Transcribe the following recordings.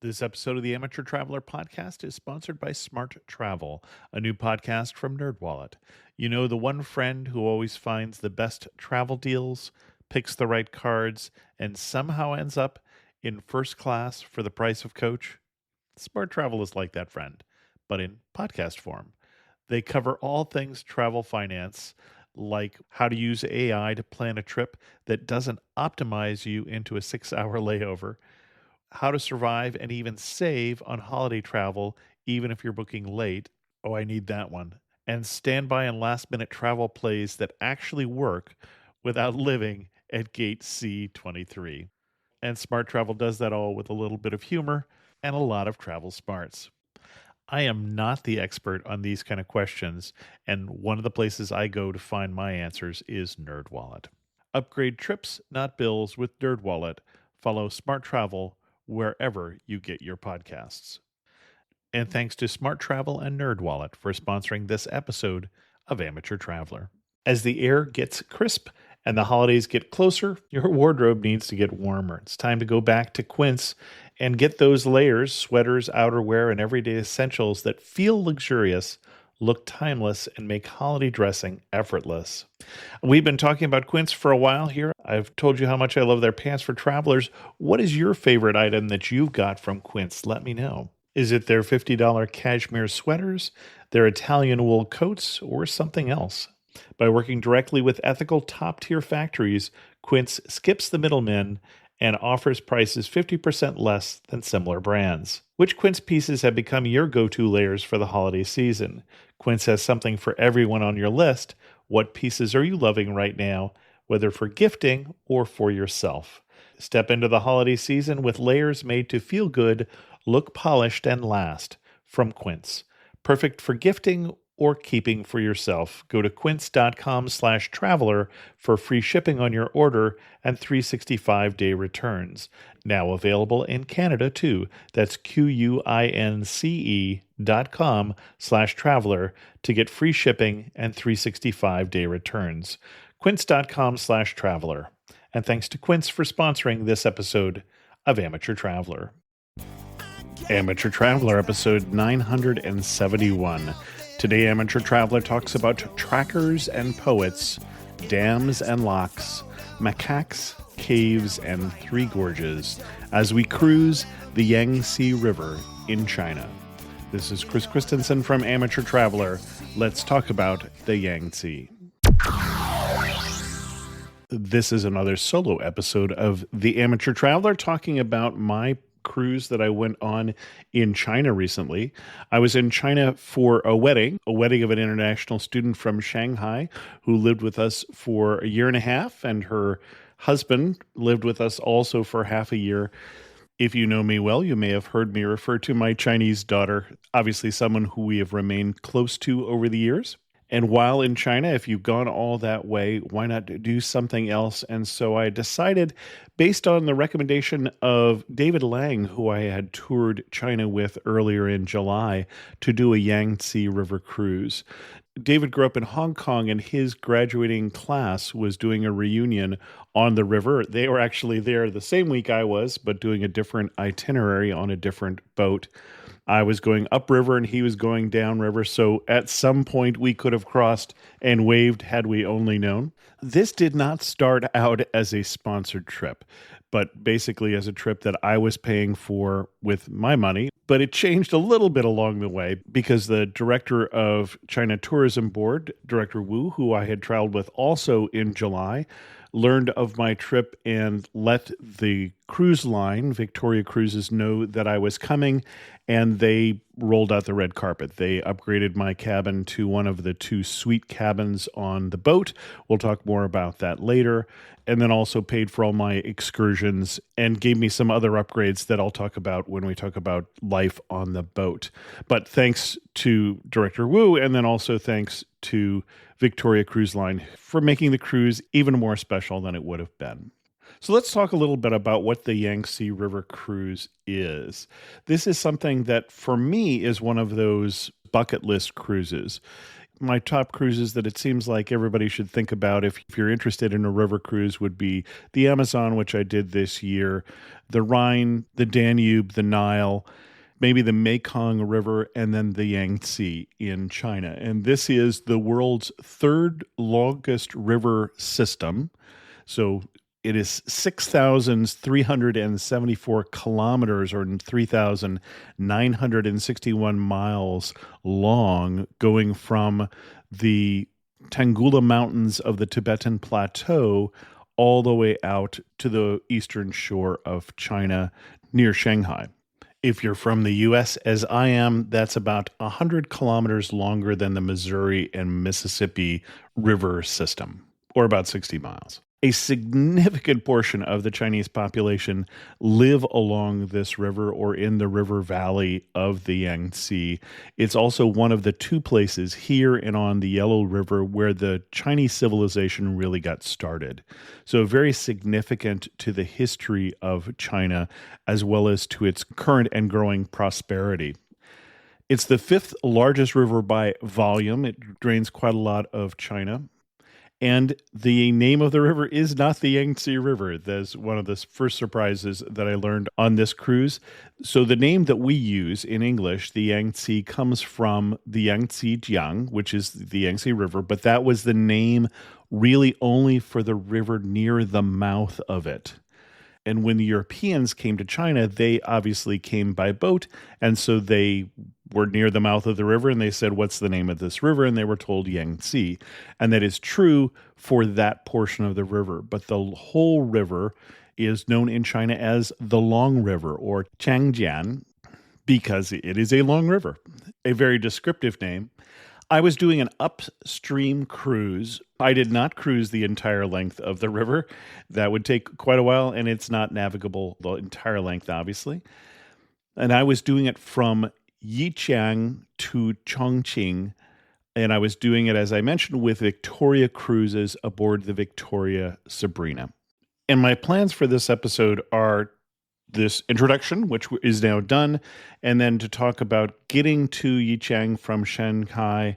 This episode of the Amateur Traveler Podcast is sponsored by Smart Travel, a new podcast from NerdWallet. You know, the one friend who always finds the best travel deals, picks the right cards, and somehow ends up in first class for the price of coach? Smart Travel is like that friend, but in podcast form. They cover all things travel finance, like how to use AI to plan a trip that doesn't optimize you into a 6-hour layover, how to survive and even save on holiday travel, even if you're booking late. Oh, I need that one. And standby and last minute travel plays that actually work without living at gate C23. And Smart Travel does that all with a little bit of humor and a lot of travel smarts. I am not the expert on these kind of questions, and one of the places I go to find my answers is NerdWallet. Upgrade trips, not bills, with NerdWallet. Follow Smart Travel wherever you get your podcasts. And thanks to Smart Travel and NerdWallet for sponsoring this episode of Amateur Traveler. As the air gets crisp and the holidays get closer, your wardrobe needs to get warmer. It's time to go back to Quince and get those layers, sweaters, outerwear, and everyday essentials that feel luxurious, look timeless, and make holiday dressing effortless. We've been talking about Quince for a while here. I've told you how much I love their pants for travelers. What is your favorite item that you've got from Quince? Let me know. Is it their $50 cashmere sweaters, their Italian wool coats, or something else? By working directly with ethical top-tier factories, Quince skips the middlemen and offers prices 50% less than similar brands. Which Quince pieces have become your go-to layers for the holiday season? Quince has something for everyone on your list. What pieces are you loving right now, whether for gifting or for yourself? Step into the holiday season with layers made to feel good, look polished, and last from Quince. Perfect for gifting or keeping for yourself. Go to quince.com/traveler for free shipping on your order and 365-day returns. Now available in Canada too. That's QUINCE.com/traveler to get free shipping and 365-day returns. Quince.com/traveler. And thanks to Quince for sponsoring this episode of Amateur Traveler. Amateur Traveler, episode 971. Today, Amateur Traveler talks about trackers and poets, dams and locks, macaques, caves, and Three Gorges as we cruise the Yangtze River in China. This is Chris Christensen from Amateur Traveler. Let's talk about the Yangtze. This is another solo episode of The Amateur Traveler talking about my cruise that I went on in China recently. I was in China for a wedding of an international student from Shanghai who lived with us for a year and a half, and her husband lived with us also for half a year. If you know me well, you may have heard me refer to my Chinese daughter, obviously someone who we have remained close to over the years. And while in China, if you've gone all that way, why not do something else? And so I decided, based on the recommendation of David Lang, who I had toured China with earlier in July, to do a Yangtze River cruise. David grew up in Hong Kong, and his graduating class was doing a reunion on the river. They were actually there the same week I was, but doing a different itinerary on a different boat. I was going upriver and he was going downriver, so at some point we could have crossed and waved had we only known. This did not start out as a sponsored trip, but basically as a trip that I was paying for with my money. But it changed a little bit along the way because the director of China Tourism Board, Director Wu, who I had traveled with also in July, learned of my trip and let the cruise line, Victoria Cruises, know that I was coming, and they rolled out the red carpet. They upgraded my cabin to one of the 2 suite cabins on the boat. We'll talk more about that later. And then also paid for all my excursions and gave me some other upgrades that I'll talk about when we talk about life on the boat. But thanks to Director Wu, and then also thanks to Victoria Cruise Line for making the cruise even more special than it would have been. So let's talk a little bit about what the Yangtze River cruise is. This is something that for me is one of those bucket list cruises. my top cruises that it seems like everybody should think about if you're interested in a river cruise would be the Amazon, which I did this year, the Rhine, the Danube, the Nile, maybe the Mekong River, and then the Yangtze in China. And this is the world's third longest river system. So it is 6,374 kilometers or 3,961 miles long, going from the Tanggula Mountains of the Tibetan Plateau all the way out to the eastern shore of China near Shanghai. If you're from the U.S., as I am, that's about 100 kilometers longer than the Missouri and Mississippi River system, or about 60 miles. A significant portion of the Chinese population live along this river or in the river valley of the Yangtze. It's also one of the two places here and on the Yellow River where the Chinese civilization really got started. So very significant to the history of China as well as to its current and growing prosperity. It's the fifth largest river by volume. It drains quite a lot of China. And the name of the river is not the Yangtze River. That's one of the first surprises that I learned on this cruise. So the name that we use in English, the Yangtze, comes from the Yangtze Jiang, which is the Yangtze River, but that was the name really only for the river near the mouth of it. And when the Europeans came to China, they obviously came by boat, and so they were near the mouth of the river, and they said, what's the name of this river? And they were told Yangtze. And that is true for that portion of the river. But the whole river is known in China as the Long River, or Changjian, because it is a long river, a very descriptive name. I was doing an upstream cruise. I did not cruise the entire length of the river. That would take quite a while, and it's not navigable the entire length, obviously. And I was doing it from Yichang to Chongqing, and I was doing it, as I mentioned, with Victoria Cruises aboard the Victoria Sabrina. And my plans for this episode are this introduction, which is now done, and then to talk about getting to Yichang from Shanghai,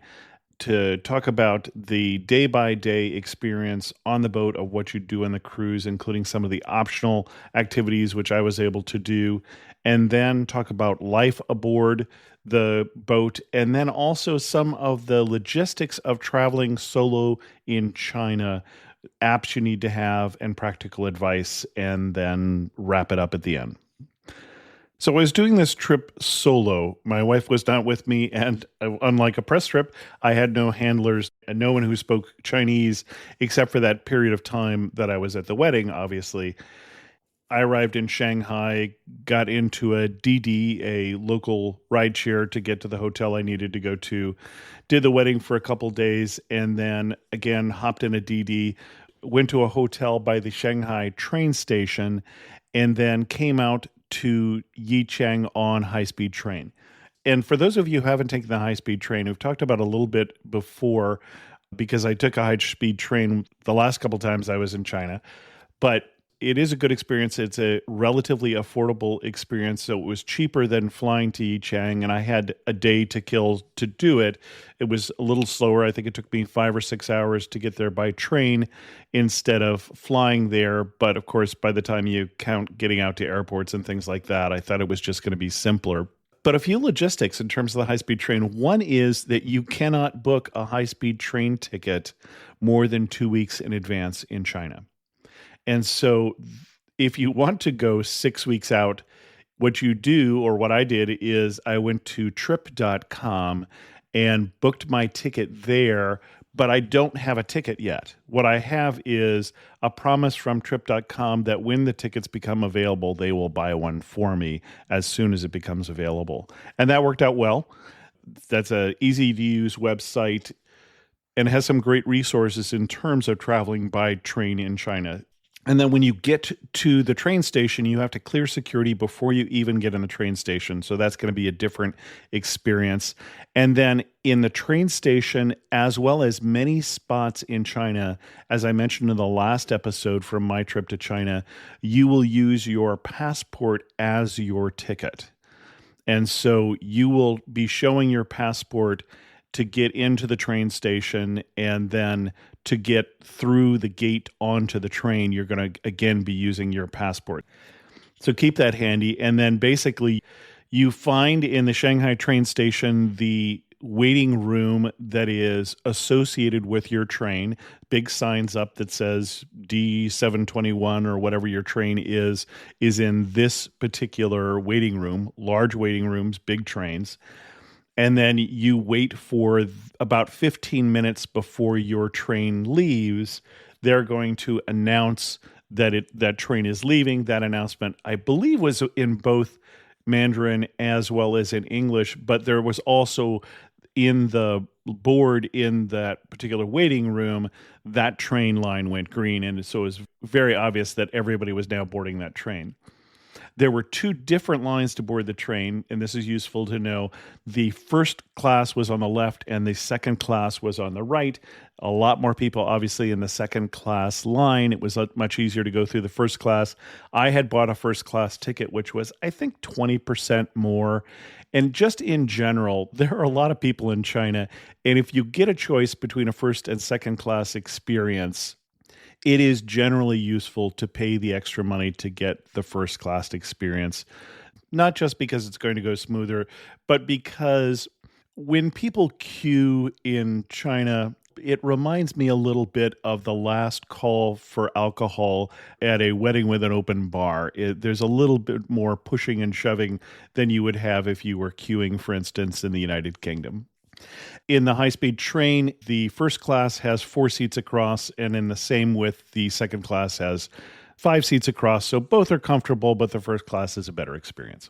to talk about the day-by-day experience on the boat of what you do on the cruise, including some of the optional activities which I was able to do, and then talk about life aboard the boat, and then also some of the logistics of traveling solo in China, apps you need to have, and practical advice, and then wrap it up at the end. So I was doing this trip solo. My wife was not with me, and unlike a press trip, I had no handlers and no one who spoke Chinese except for that period of time that I was at the wedding, obviously. I arrived in Shanghai, got into a DD, a local rideshare, to get to the hotel I needed to go to, did the wedding for a couple days, and then again hopped in a DD, went to a hotel by the Shanghai train station, and then came out to Yichang on high-speed train. And for those of you who haven't taken the high-speed train, we've talked about it a little bit before because I took a high-speed train the last couple times I was in China, but it is a good experience. It's a relatively affordable experience, so it was cheaper than flying to Yichang, and I had a day to kill to do it. It was a little slower. I think it took me 5 or 6 hours to get there by train instead of flying there, but of course, by the time you count getting out to airports and things like that, I thought it was just going to be simpler. But a few logistics in terms of the high-speed train. One is that you cannot book a high-speed train ticket more than 2 weeks in advance in China. And so if you want to go 6 weeks out, what you do, or what I did, is I went to trip.com and booked my ticket there, but I don't have a ticket yet. What I have is a promise from trip.com that when the tickets become available, they will buy one for me as soon as it becomes available. And that worked out well. That's an easy-to-use website and has some great resources in terms of traveling by train in China. And then when you get to the train station, you have to clear security before you even get in the train station. So that's going to be a different experience. And then in the train station, as well as many spots in China, as I mentioned in the last episode from my trip to China, you will use your passport as your ticket. And so you will be showing your passport to get into the train station, and then to get through the gate onto the train, you're going to again be using your passport. So keep that handy. And then basically, you find in the Shanghai train station the waiting room that is associated with your train. Big signs up that says D721 or whatever your train is in this particular waiting room. Large waiting rooms, big trains. And then you wait for about 15 minutes before your train leaves. They're going to announce that train is leaving. That announcement, I believe, was in both Mandarin as well as in English, but there was also in the board in that particular waiting room, that train line went green. And so it was very obvious that everybody was now boarding that train. There were two different lines to board the train, and this is useful to know. The first class was on the left, and the second class was on the right. A lot more people, obviously, in the second class line. It was much easier to go through the first class. I had bought a first class ticket, which was, I think, 20% more. And just in general, there are a lot of people in China, and if you get a choice between a first and second class experience, it is generally useful to pay the extra money to get the first class experience, not just because it's going to go smoother, but because when people queue in China, it reminds me a little bit of the last call for alcohol at a wedding with an open bar. There's a little bit more pushing and shoving than you would have if you were queuing, for instance, in the United Kingdom. In the high-speed train, the first class has 4 seats across, and in the same with the second class has 5 seats across. So both are comfortable, but the first class is a better experience.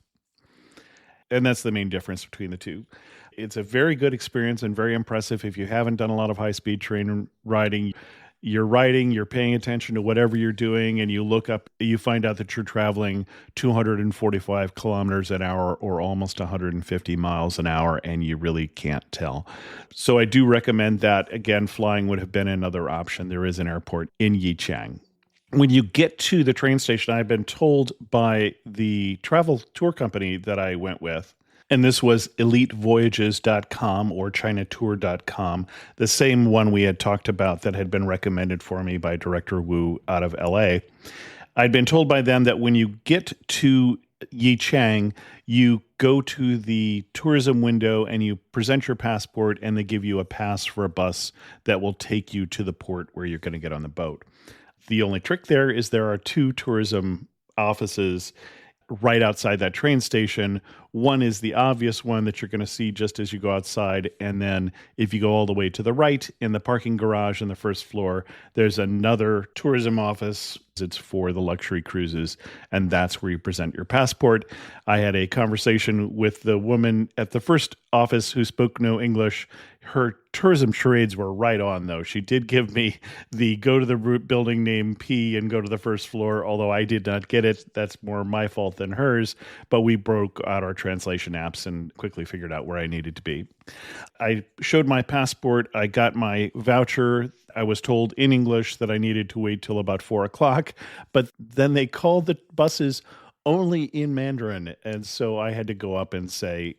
And that's the main difference between the two. It's a very good experience and very impressive if you haven't done a lot of high-speed train riding. You're paying attention to whatever you're doing, and you look up, you find out that you're traveling 245 kilometers an hour or almost 150 miles an hour, and you really can't tell. So I do recommend that. Again, flying would have been another option. There is an airport in Yichang. When you get to the train station, I've been told by the travel tour company that I went with, and this was elitevoyages.com or chinatour.com, the same one we had talked about that had been recommended for me by Director Wu out of LA. I'd been told by them that when you get to Yichang, you go to the tourism window and you present your passport, and they give you a pass for a bus that will take you to the port where you're going to get on the boat. The only trick there is there are 2 tourism offices right outside that train station. One is the obvious one that you're going to see just as you go outside. And then if you go all the way to the right in the parking garage on the first floor, there's another tourism office. It's for the luxury cruises, and that's where you present your passport. I had a conversation with the woman at the first office who spoke no English. Her tourism charades were right on, though. She did give me the go to the building name P and go to the first floor, although I did not get it. That's more my fault than hers. But we broke out our translation apps and quickly figured out where I needed to be. I showed my passport. I got my voucher. I was told in English that I needed to wait till about 4 o'clock, but then they called the buses only in Mandarin. And so I had to go up and say,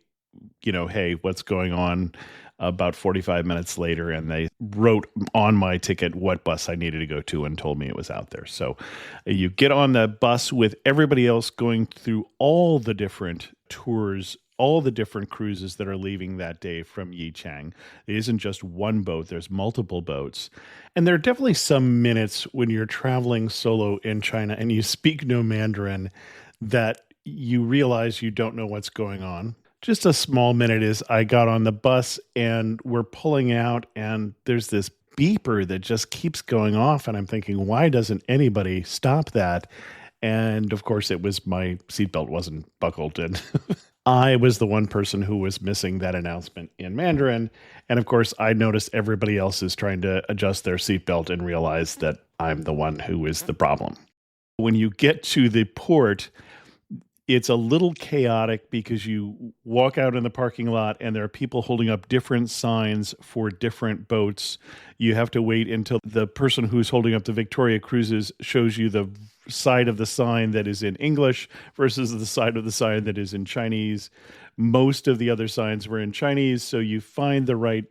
hey, what's going on? About 45 minutes later, and they wrote on my ticket what bus I needed to go to and told me it was out there. So you get on the bus with everybody else going through all the different tours, all the different cruises that are leaving that day from Yichang. It isn't just one boat, there's multiple boats. And there are definitely some minutes when you're traveling solo in China and you speak no Mandarin that you realize you don't know what's going on. Just a small minute is I got on the bus and we're pulling out, and there's this beeper that just keeps going off. And I'm thinking, why doesn't anybody stop that? And of course, it was my seatbelt wasn't buckled, and I was the one person who was missing that announcement in Mandarin. And of course, I noticed everybody else is trying to adjust their seatbelt and realize that I'm the one who is the problem. When you get to the port, it's a little chaotic because you walk out in the parking lot and there are people holding up different signs for different boats. You have to wait until the person who's holding up the Victoria Cruises shows you the side of the sign that is in English versus the side of the sign that is in Chinese. Most of the other signs were in Chinese, so you find the right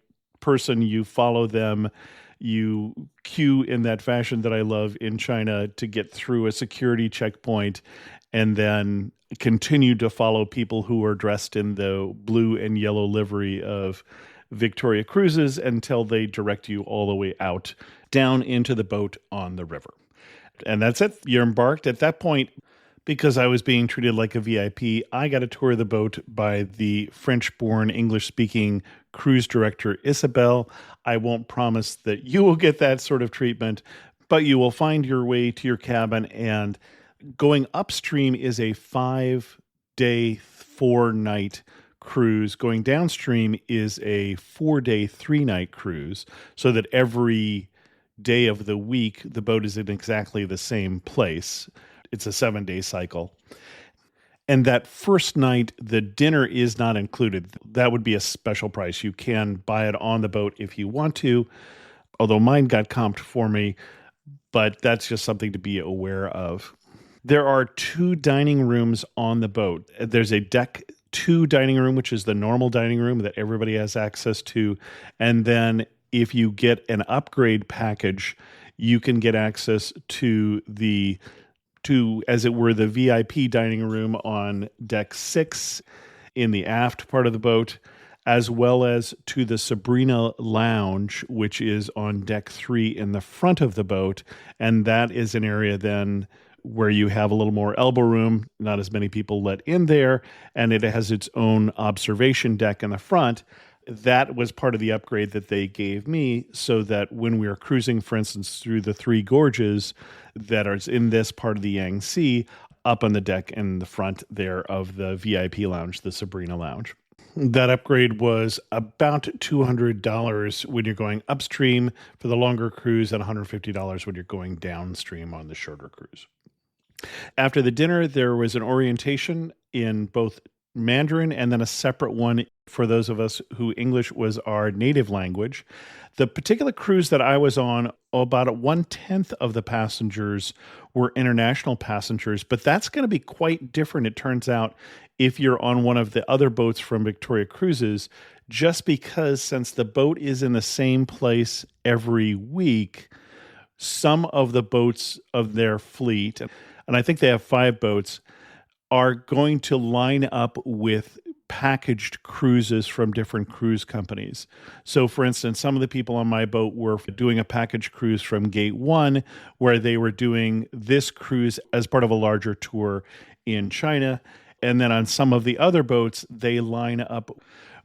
person, you follow them, you queue in that fashion that I love in China to get through a security checkpoint, and then continue to follow people who are dressed in the blue and yellow livery of Victoria Cruises until they direct you all the way out down into the boat on the river. And that's it. You're embarked. At that point, because I was being treated like a VIP, I got a tour of the boat by the French-born, English-speaking cruise director, Isabel. I won't promise that you will get that sort of treatment, but you will find your way to your cabin. And going upstream is a 5-day, 4-night cruise. Going downstream is a 4-day, 3-night cruise, so that every day of the week, the boat is in exactly the same place. It's a 7-day cycle. And that first night, the dinner is not included. That would be a special price. You can buy it on the boat if you want to, although mine got comped for me, but that's just something to be aware of. There are 2 dining rooms on the boat. There's a deck 2 dining room, which is the normal dining room that everybody has access to. And then if you get an upgrade package, you can get access to as it were, the VIP dining room on deck 6 in the aft part of the boat, as well as to the Sabrina Lounge, which is on deck 3 in the front of the boat. And that is an area then where you have a little more elbow room, not as many people let in there, and it has its own observation deck in the front. That was part of the upgrade that they gave me, so that when we are cruising, for instance, through the Three Gorges that are in this part of the Yangtze, up on the deck in the front there of the VIP lounge, the Sabrina Lounge. That upgrade was about $200 when you're going upstream for the longer cruise, and $150 when you're going downstream on the shorter cruise. After the dinner, there was an orientation in both Mandarin and then a separate one for those of us who English was our native language. The particular cruise that I was on, about 1/10 of the passengers were international passengers, but that's going to be quite different, it turns out, if you're on one of the other boats from Victoria Cruises, just because since the boat is in the same place every week, some of the boats of their fleet, and I think they have 5 boats, are going to line up with packaged cruises from different cruise companies. So, for instance, some of the people on my boat were doing a package cruise from Gate 1, where they were doing this cruise as part of a larger tour in China. And then on some of the other boats, they line up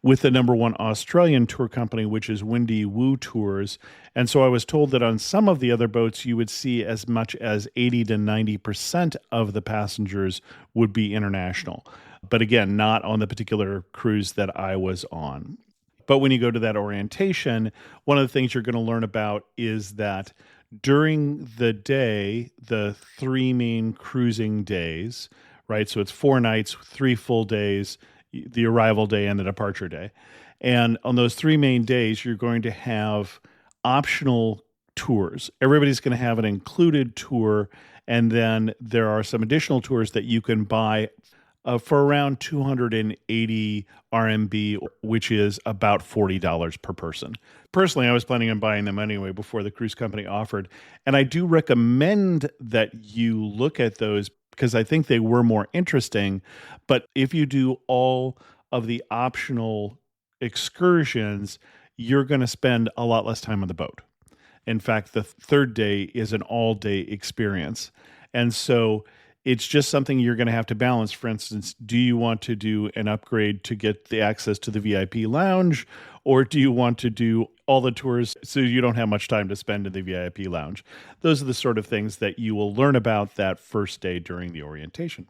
with the number 1 Australian tour company, which is Windy Woo Tours. And so I was told that on some of the other boats, you would see as much as 80 to 90% of the passengers would be international. But again, not on the particular cruise that I was on. But when you go to that orientation, one of the things you're going to learn about is that during the day, the 3 main cruising days, right? So it's 4 nights, 3 full days, the arrival day and the departure day. And on those 3 main days, you're going to have optional tours. Everybody's going to have an included tour, and then there are some additional tours that you can buy for around 280 RMB, which is about $40 per person. Personally, I was planning on buying them anyway before the cruise company offered. And I do recommend that you look at those because I think they were more interesting. But if you do all of the optional excursions, you're going to spend a lot less time on the boat. In fact, the 3rd day is an all-day experience. And so it's just something you're going to have to balance. For instance, do you want to do an upgrade to get the access to the VIP lounge, or do you want to do all the tours so you don't have much time to spend in the VIP lounge? Those are the sort of things that you will learn about that first day during the orientation.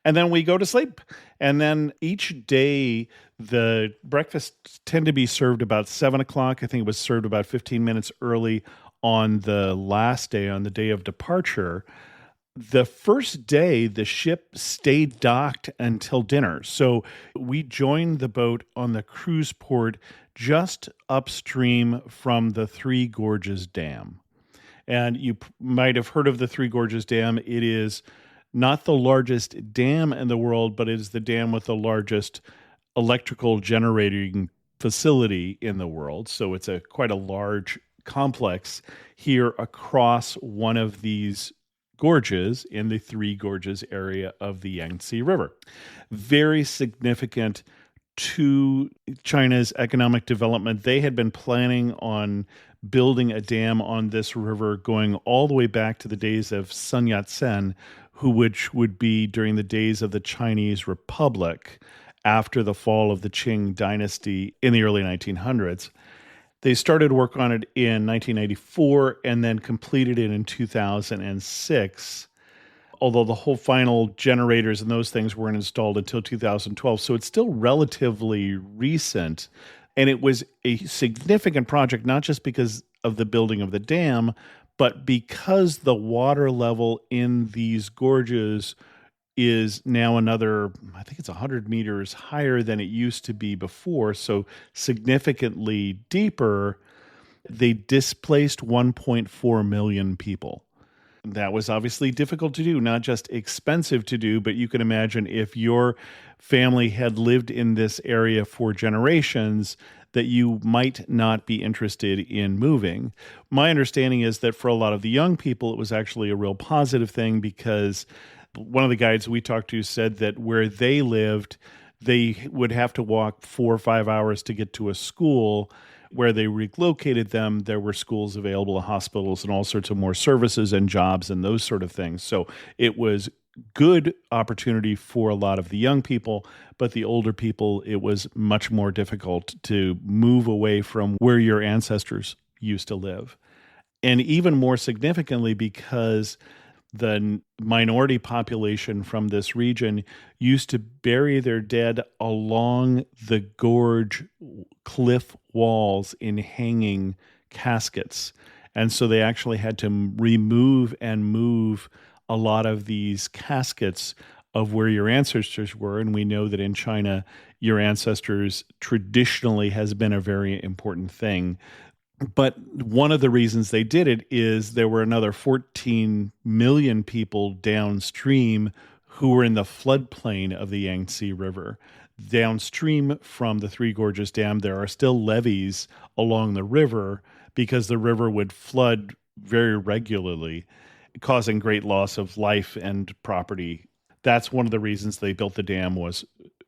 And then we go to sleep. And then each day, the breakfasts tend to be served about 7 o'clock. I think it was served about 15 minutes early on the last day, on the day of departure. The first day, the ship stayed docked until dinner. So we joined the boat on the cruise port just upstream from the Three Gorges Dam. And you might have heard of the Three Gorges Dam. It is not the largest dam in the world, but it is the dam with the largest electrical generating facility in the world. So it's quite a large complex here across one of these gorges in the Three Gorges area of the Yangtze River. Very significant to China's economic development. They had been planning on building a dam on this river going all the way back to the days of Sun Yat-sen, which would be during the days of the Chinese Republic after the fall of the Qing dynasty in the early 1900s. They started work on it in 1994 and then completed it in 2006, although the whole final generators and those things weren't installed until 2012. So it's still relatively recent. And it was a significant project, not just because of the building of the dam, but because the water level in these gorges is now another, I think it's 100 meters higher than it used to be before, so significantly deeper. They displaced 1.4 million people. That was obviously difficult to do, not just expensive to do, but you can imagine if your family had lived in this area for generations, that you might not be interested in moving. My understanding is that for a lot of the young people, it was actually a real positive thing, because one of the guides we talked to said that where they lived, they would have to walk 4 or 5 hours to get to a school. Where they relocated them, there were schools available, hospitals, and all sorts of more services and jobs and those sort of things. So it was good opportunity for a lot of the young people, but the older people, it was much more difficult to move away from where your ancestors used to live. And even more significantly, because the minority population from this region used to bury their dead along the gorge cliff walls in hanging caskets. And so they actually had to remove and move a lot of these caskets of where your ancestors were. And we know that in China, your ancestors traditionally has been a very important thing. But one of the reasons they did it is there were another 14 million people downstream who were in the floodplain of the Yangtze River. Downstream from the Three Gorges Dam, there are still levees along the river because the river would flood very regularly, causing great loss of life and property. That's one of the reasons they built the dam, was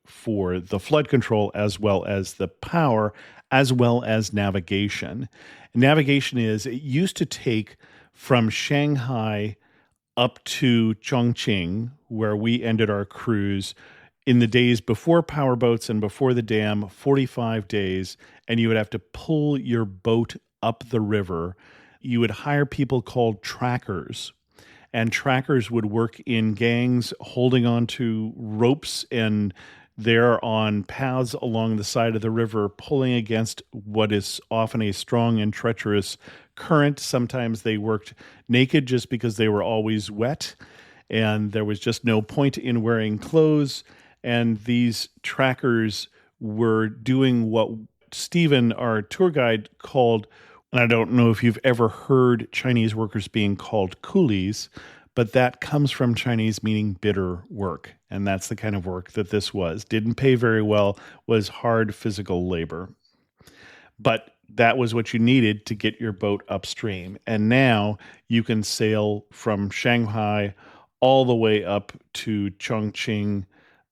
for the flood control as well as the power, as well as navigation. Navigation it used to take from Shanghai up to Chongqing, where we ended our cruise, in the days before powerboats and before the dam, 45 days, and you would have to pull your boat up the river. You would hire people called trackers, and trackers would work in gangs holding onto ropes, and they're on paths along the side of the river, pulling against what is often a strong and treacherous current. Sometimes they worked naked just because they were always wet, and there was just no point in wearing clothes. And these trackers were doing what Stephen, our tour guide, called, and I don't know if you've ever heard Chinese workers being called coolies, but that comes from Chinese meaning bitter work. And that's the kind of work that this was. Didn't pay very well, was hard physical labor. But that was what you needed to get your boat upstream. And now you can sail from Shanghai all the way up to Chongqing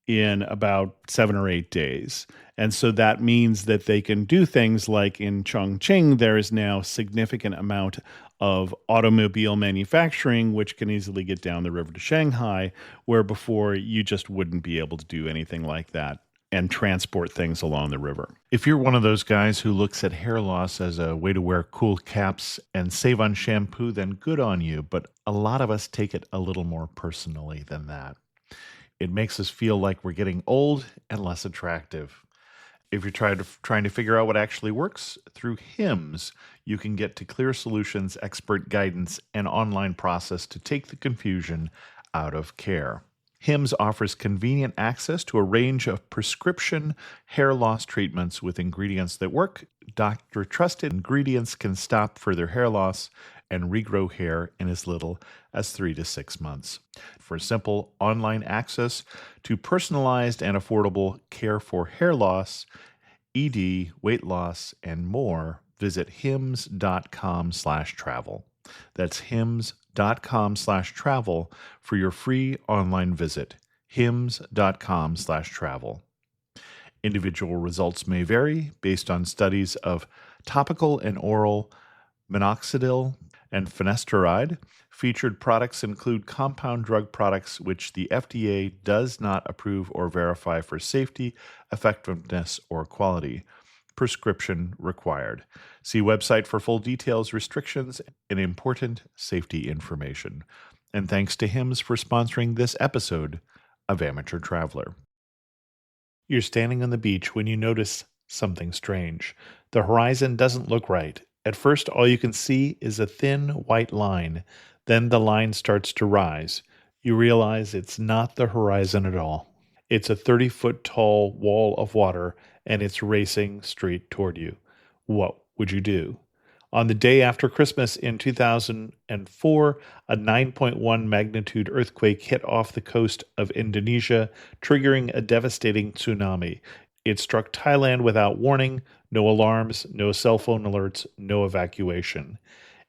in about 7 or 8 days. And so that means that they can do things like in Chongqing, there is now significant amount of automobile manufacturing, which can easily get down the river to Shanghai, where before you just wouldn't be able to do anything like that and transport things along the river. If you're one of those guys who looks at hair loss as a way to wear cool caps and save on shampoo, then good on you. But a lot of us take it a little more personally than that. It makes us feel like we're getting old and less attractive. If you're trying to figure out what actually works, through HIMS, you can get to clear solutions, expert guidance, and online process to take the confusion out of care. HIMS offers convenient access to a range of prescription hair loss treatments with ingredients that work. Doctor-trusted ingredients can stop further hair loss and regrow hair in as little as 3 to 6 months. For simple online access to personalized and affordable care for hair loss, ED, weight loss, and more, visit hims.com/travel. That's hims.com/travel for your free online visit. hims.com/travel. Individual results may vary based on studies of topical and oral minoxidil and finasteride. Featured products include compound drug products which the FDA does not approve or verify for safety, effectiveness, or quality. Prescription required. See website for full details, restrictions, and important safety information. And thanks to Hims for sponsoring this episode of Amateur Traveler. You're standing on the beach when you notice something strange. The horizon doesn't look right. At first, all you can see is a thin white line. Then the line starts to rise. You realize it's not the horizon at all. It's a 30-foot tall wall of water, and it's racing straight toward you. What would you do? On the day after Christmas in 2004, a 9.1 magnitude earthquake hit off the coast of Indonesia, triggering a devastating tsunami. It struck Thailand without warning, no alarms, no cell phone alerts, no evacuation.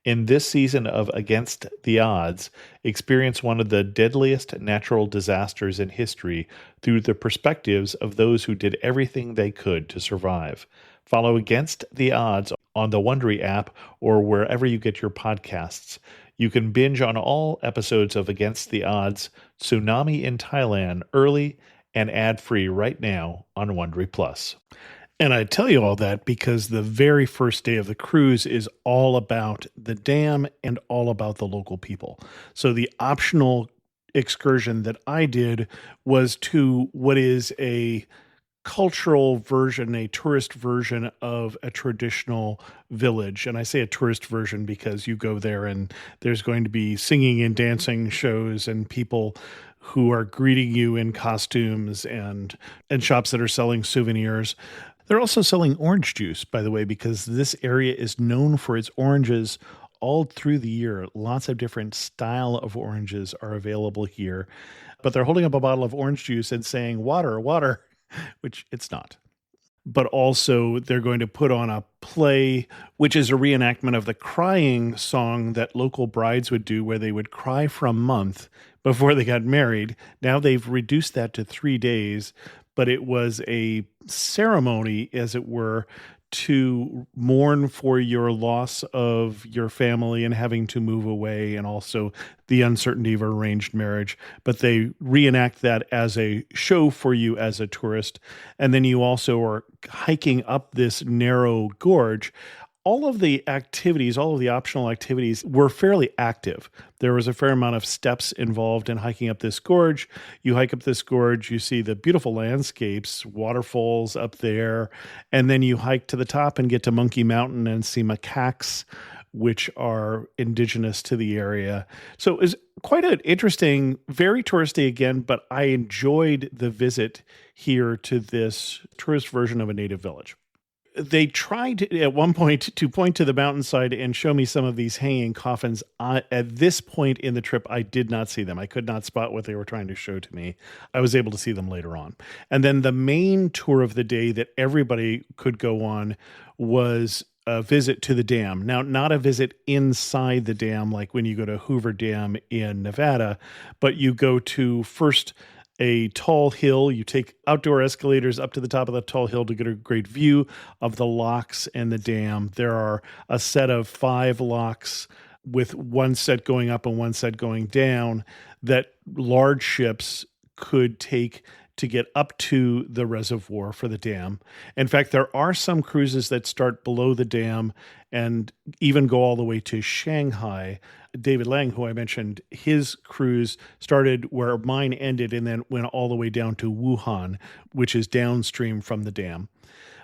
In this season of Against the Odds, experience one of the deadliest natural disasters in history through the perspectives of those who did everything they could to survive. Follow Against the Odds on the Wondery app or wherever you get your podcasts. You can binge on all episodes of Against the Odds, Tsunami in Thailand, early and ad-free right now on Wondery Plus. And I tell you all that because the very first day of the cruise is all about the dam and all about the local people. So the optional excursion that I did was to what is a cultural version, a tourist version of a traditional village. And I say a tourist version because you go there and there's going to be singing and dancing shows and people who are greeting you in costumes and shops that are selling souvenirs. They're also selling orange juice, by the way, because this area is known for its oranges all through the year. Lots of different style of oranges are available here. But they're holding up a bottle of orange juice and saying, water, water, which it's not. But also they're going to put on a play, which is a reenactment of the crying song that local brides would do, where they would cry for a month before they got married. Now they've reduced that to 3 days, but it was a ceremony, as it were, to mourn for your loss of your family and having to move away, and also the uncertainty of arranged marriage. But they reenact that as a show for you as a tourist. And then you also are hiking up this narrow gorge. All of the activities, all of the optional activities were fairly active. There was a fair amount of steps involved in hiking up this gorge. You hike up this gorge, you see the beautiful landscapes, waterfalls up there, and then you hike to the top and get to Monkey Mountain and see macaques, which are indigenous to the area. So it was quite an interesting, very touristy again, but I enjoyed the visit here to this tourist version of a native village. They tried at one point to point to the mountainside and show me some of these hanging coffins. At this point in the trip, I did not see them. I could not spot what they were trying to show to me. I was able to see them later on. And then the main tour of the day that everybody could go on was a visit to the dam. Now, not a visit inside the dam like when you go to Hoover Dam in Nevada, but you go to first a tall hill. You take outdoor escalators up to the top of the tall hill to get a great view of the locks and the dam. There are a set of 5 locks with one set going up and one set going down that large ships could take to get up to the reservoir for the dam. In fact, there are some cruises that start below the dam and even go all the way to Shanghai. David Lang, who I mentioned, his cruise started where mine ended and then went all the way down to Wuhan, which is downstream from the dam.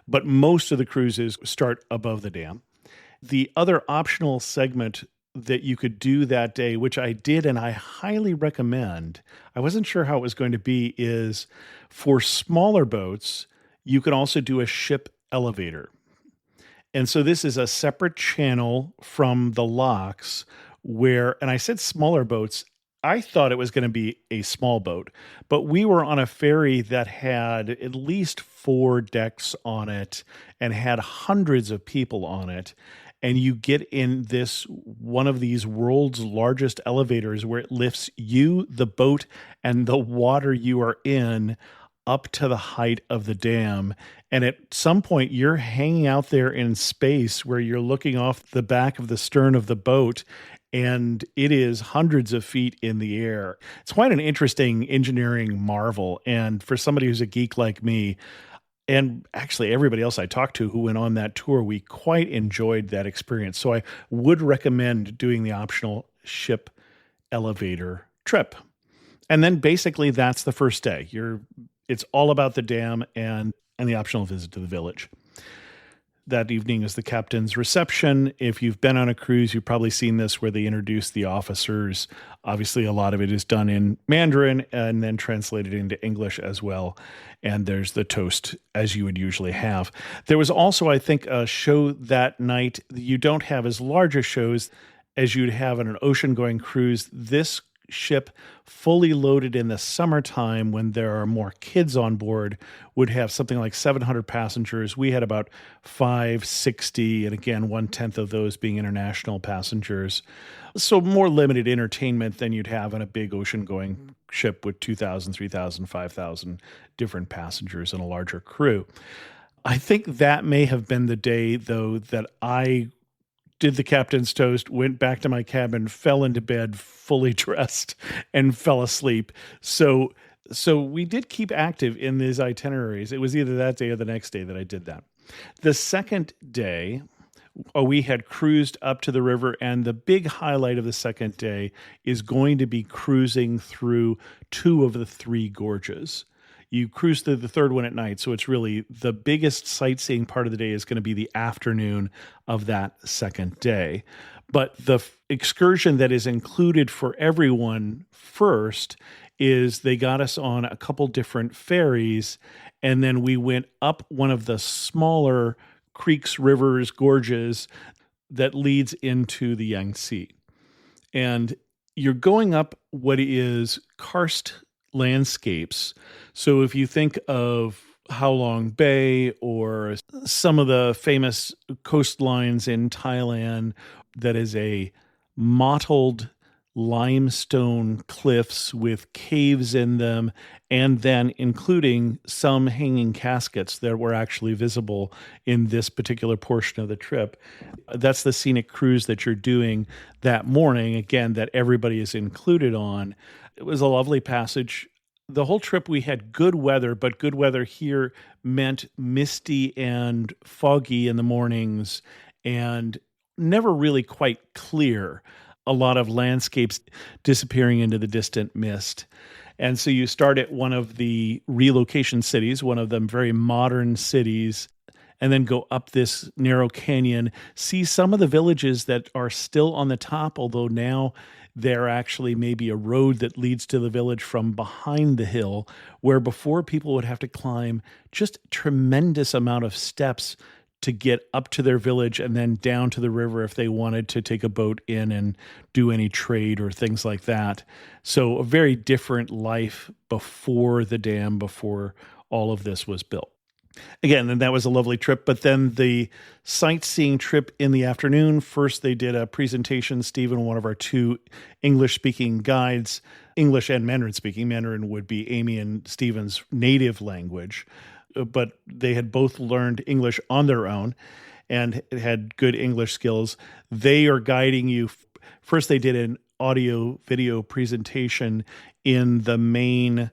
But most of the cruises start above the dam. The other optional segment that you could do that day, which I did and I highly recommend, I wasn't sure how it was going to be, is for smaller boats, you can also do a ship elevator. And so this is a separate channel from the locks where, and I said smaller boats, I thought it was going to be a small boat, but we were on a ferry that had at least four decks on it and had hundreds of people on it. And you get in this one of these world's largest elevators where it lifts you, the boat, and the water you are in up to the height of the dam. And at some point, you're hanging out there in space where you're looking off the back of the stern of the boat, and it is hundreds of feet in the air. It's quite an interesting engineering marvel. And for somebody who's a geek like me, and actually everybody else I talked to who went on that tour, we quite enjoyed that experience. So I would recommend doing the optional ship elevator trip. And then basically that's the first day. It's all about the dam and the optional visit to the village. That evening is the captain's reception. If you've been on a cruise, you've probably seen this where they introduce the officers. Obviously, a lot of it is done in Mandarin and then translated into English as well. And there's the toast, as you would usually have. There was also, I think, a show that night. You don't have as large a shows as you'd have on an ocean-going cruise. This ship, fully loaded in the summertime when there are more kids on board, would have something like 700 passengers. We had about 560, and again, 1/10 of those being international passengers. So more limited entertainment than you'd have on a big ocean-going ship with 2,000, 3,000, 5,000 different passengers and a larger crew. I think that may have been the day, though, that I did the captain's toast, went back to my cabin, fell into bed fully dressed, and fell asleep. So we did keep active in these itineraries. It was either that day or the next day that I did that. The second day, we had cruised up to the river, and the big highlight of the second day is going to be cruising through two of the Three Gorges. You cruise through the third one at night, so it's really the biggest sightseeing part of the day is going to be the afternoon of that second day. But the excursion that is included for everyone first is they got us on a couple different ferries, and then we went up one of the smaller creeks, rivers, gorges that leads into the Yangtze. And you're going up what is karst landscapes. So if you think of Halong Bay or some of the famous coastlines in Thailand, that is a mottled limestone cliffs with caves in them, and then including some hanging caskets that were actually visible in this particular portion of the trip. That's the scenic cruise that you're doing that morning, again, that everybody is included on. It was a lovely passage. The whole trip we had good weather, but good weather here meant misty and foggy in the mornings and never really quite clear. A lot of landscapes disappearing into the distant mist. And so you start at one of the relocation cities, one of them very modern cities, and then go up this narrow canyon, see some of the villages that are still on the top, although now there actually may be a road that leads to the village from behind the hill, where before people would have to climb just tremendous amount of steps to get up to their village and then down to the river if they wanted to take a boat in and do any trade or things like that. So a very different life before the dam, before all of this was built. Again, and that was a lovely trip. But then the sightseeing trip in the afternoon, first they did a presentation. Stephen, one of our two English-speaking guides, English and Mandarin-speaking. Mandarin would be Amy and Stephen's native language, but they had both learned English on their own and had good English skills. They are guiding you. First, they did an audio video presentation in the main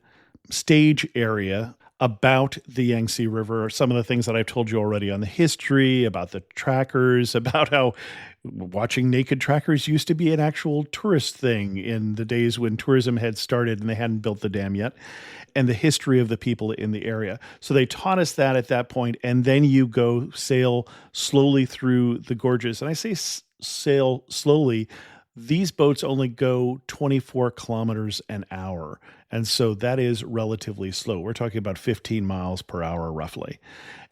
stage area about the Yangtze River, some of the things that I've told you already on the history, about the trackers, about how watching naked trackers used to be an actual tourist thing in the days when tourism had started and they hadn't built the dam yet, and the history of the people in the area. So they taught us that at that point, and then you go sail slowly through the gorges. And I say sail slowly. These boats only go 24 kilometers an hour. And so that is relatively slow. We're talking about 15 miles per hour, roughly.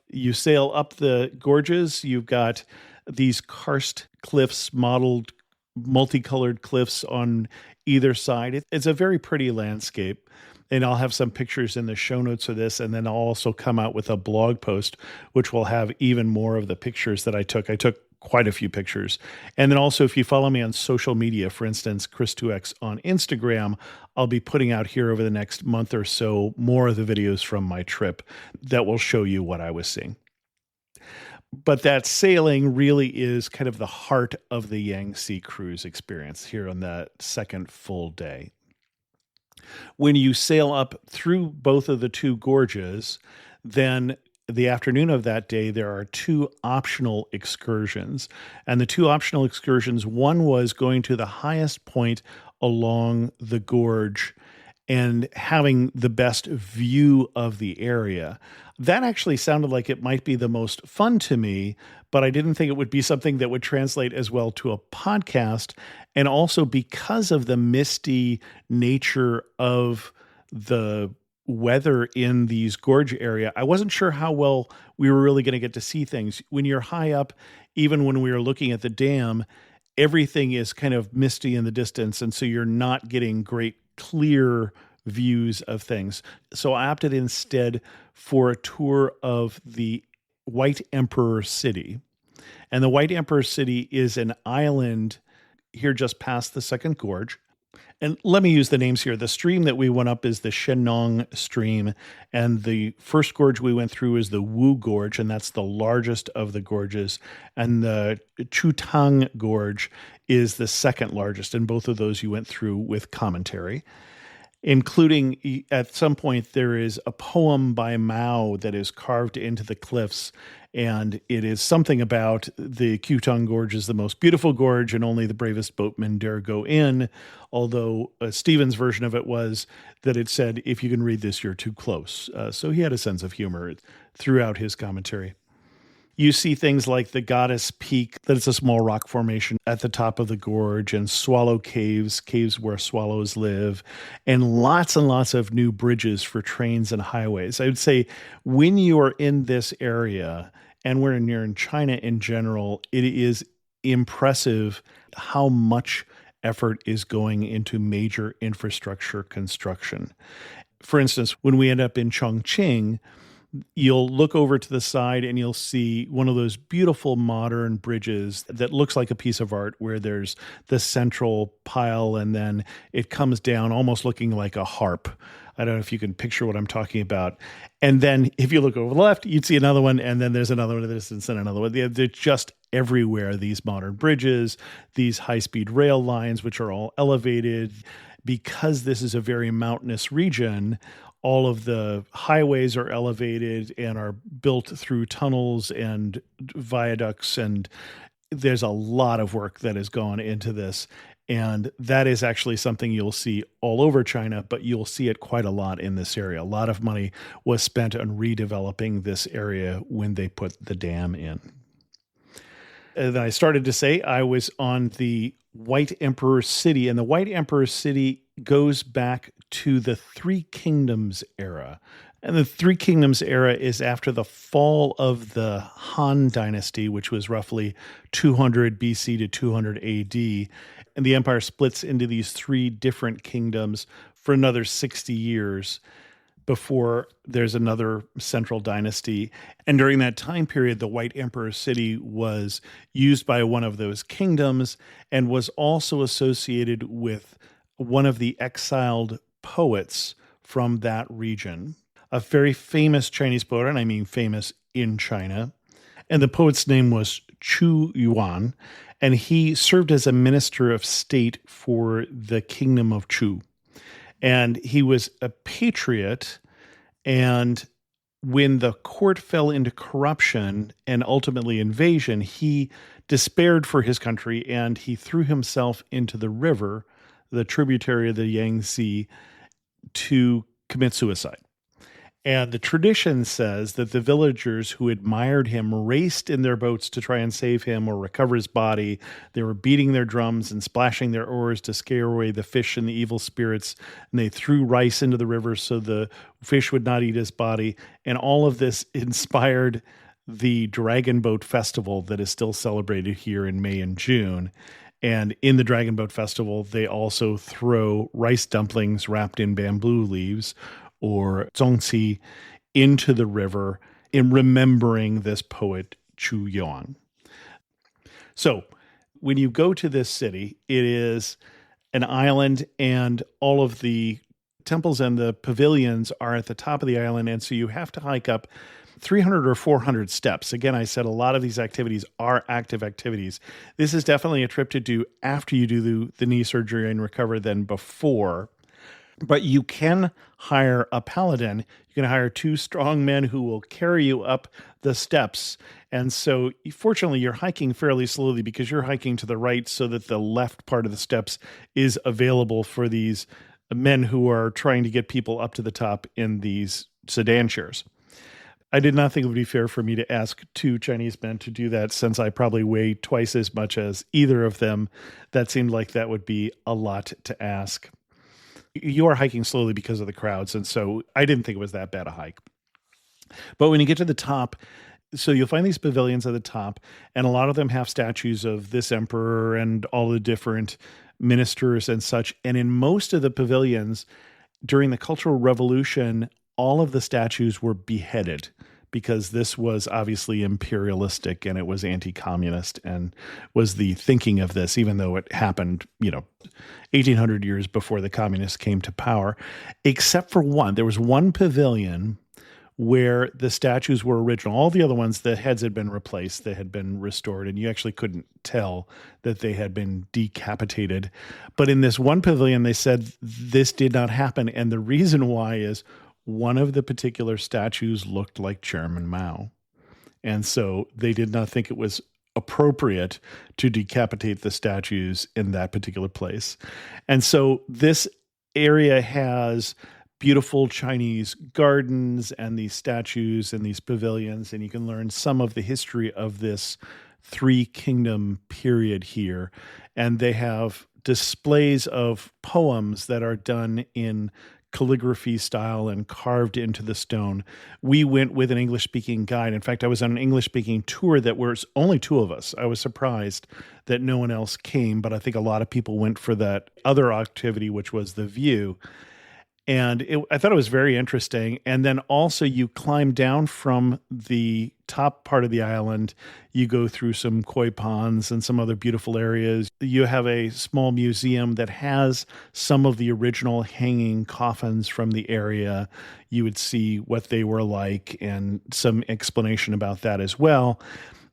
You sail up the gorges. You've got these karst cliffs, modeled, multicolored cliffs on either side. It's a very pretty landscape. And I'll have some pictures in the show notes of this. And then I'll also come out with a blog post, which will have even more of the pictures that I took. I took quite a few pictures. And then also, if you follow me on social media, for instance, Chris2X on Instagram, I'll be putting out here over the next month or so more of the videos from my trip that will show you what I was seeing. But that sailing really is kind of the heart of the Yangtze cruise experience here on that second full day. When you sail up through both of the two gorges, then the afternoon of that day, there are two optional excursions. And the two optional excursions, one was going to the highest point along the gorge and having the best view of the area. That actually sounded like it might be the most fun to me, but I didn't think it would be something that would translate as well to a podcast. And also because of the misty nature of the weather in these gorge area, I wasn't sure how well we were really going to get to see things. When you're high up, even when we were looking at the dam, everything is kind of misty in the distance. And so you're not getting great clear views of things. So I opted instead for a tour of the White Emperor City. And the White Emperor City is an island here just past the second gorge. And let me use the names here. The stream that we went up is the Shenong stream, and the first gorge we went through is the Wu Gorge, and that's the largest of the gorges. And the Chutang Gorge is the second largest, and both of those you went through with commentary, including at some point there is a poem by Mao that is carved into the cliffs. And it is something about the Chutang Gorge is the most beautiful gorge and only the bravest boatmen dare go in. Although Stephen's version of it was that it said, if you can read this, you're too close. So he had a sense of humor throughout his commentary. You see things like the Goddess Peak, that it's a small rock formation at the top of the gorge, and Swallow Caves, caves where swallows live, and lots of new bridges for trains and highways. I would say when you are in this area, and when you're in China in general, it is impressive how much effort is going into major infrastructure construction. For instance, when we end up in Chongqing, you'll look over to the side and you'll see one of those beautiful modern bridges that looks like a piece of art where there's the central pile and then it comes down almost looking like a harp. I don't know if you can picture what I'm talking about. And then if you look over the left, you'd see another one, and then there's another one in the distance and another one. They're just everywhere, these modern bridges, these high-speed rail lines, which are all elevated. Because this is a very mountainous region, all of the highways are elevated and are built through tunnels and viaducts, and there's a lot of work that has gone into this. And that is actually something you'll see all over China, but you'll see it quite a lot in this area. A lot of money was spent on redeveloping this area when they put the dam in. And then I started to say I was on the White Emperor City, and the White Emperor City goes back to the Three Kingdoms era. And the Three Kingdoms era is after the fall of the Han Dynasty, which was roughly 200 BC to 200 AD. And the empire splits into these three different kingdoms for another 60 years before there's another central dynasty. And during that time period, the White Emperor City was used by one of those kingdoms and was also associated with one of the exiled poets from that region, a very famous Chinese poet, and I mean famous in China. And the poet's name was Chu Yuan, and he served as a minister of state for the kingdom of Chu. And he was a patriot, and when the court fell into corruption and ultimately invasion, he despaired for his country and he threw himself into the river, the tributary of the Yangtze, to commit suicide. And the tradition says that the villagers who admired him raced in their boats to try and save him or recover his body. They were beating their drums and splashing their oars to scare away the fish and the evil spirits. And they threw rice into the river so the fish would not eat his body. And all of this inspired the Dragon Boat Festival that is still celebrated here in May and June. And in the Dragon Boat Festival, they also throw rice dumplings wrapped in bamboo leaves or zongqi into the river in remembering this poet Chu Yuan. So when you go to this city, it is an island, and all of the temples and the pavilions are at the top of the island. And so you have to hike up 300 or 400 steps. Again, I said a lot of these activities are active activities. This is definitely a trip to do after you do the knee surgery and recover than before. But you can hire a paladin. You can hire two strong men who will carry you up the steps. And so, fortunately, you're hiking fairly slowly because you're hiking to the right so that the left part of the steps is available for these men who are trying to get people up to the top in these sedan chairs. I did not think it would be fair for me to ask two Chinese men to do that since I probably weigh twice as much as either of them. That seemed like that would be a lot to ask. You are hiking slowly because of the crowds, and so I didn't think it was that bad a hike. But when you get to the top, so you'll find these pavilions at the top, and a lot of them have statues of this emperor and all the different ministers and such. And in most of the pavilions, during the Cultural Revolution, all of the statues were beheaded because this was obviously imperialistic and it was anti-communist and was the thinking of this, even though it happened, 1800 years before the communists came to power, except for one. There was one pavilion where the statues were original. All the other ones, the heads had been replaced, they had been restored, and you actually couldn't tell that they had been decapitated. But in this one pavilion, they said this did not happen. And the reason why is one of the particular statues looked like Chairman Mao. And so they did not think it was appropriate to decapitate the statues in that particular place. And so this area has beautiful Chinese gardens and these statues and these pavilions, and you can learn some of the history of this Three Kingdom period here. And they have displays of poems that are done in calligraphy style and carved into the stone. We went with an English-speaking guide. In fact, I was on an English-speaking tour that was only two of us. I was surprised that no one else came, but I think a lot of people went for that other activity, which was the view. And I thought it was very interesting. And then also you climb down from the top part of the island. You go through some koi ponds and some other beautiful areas. You have a small museum that has some of the original hanging coffins from the area. You would see what they were like and some explanation about that as well.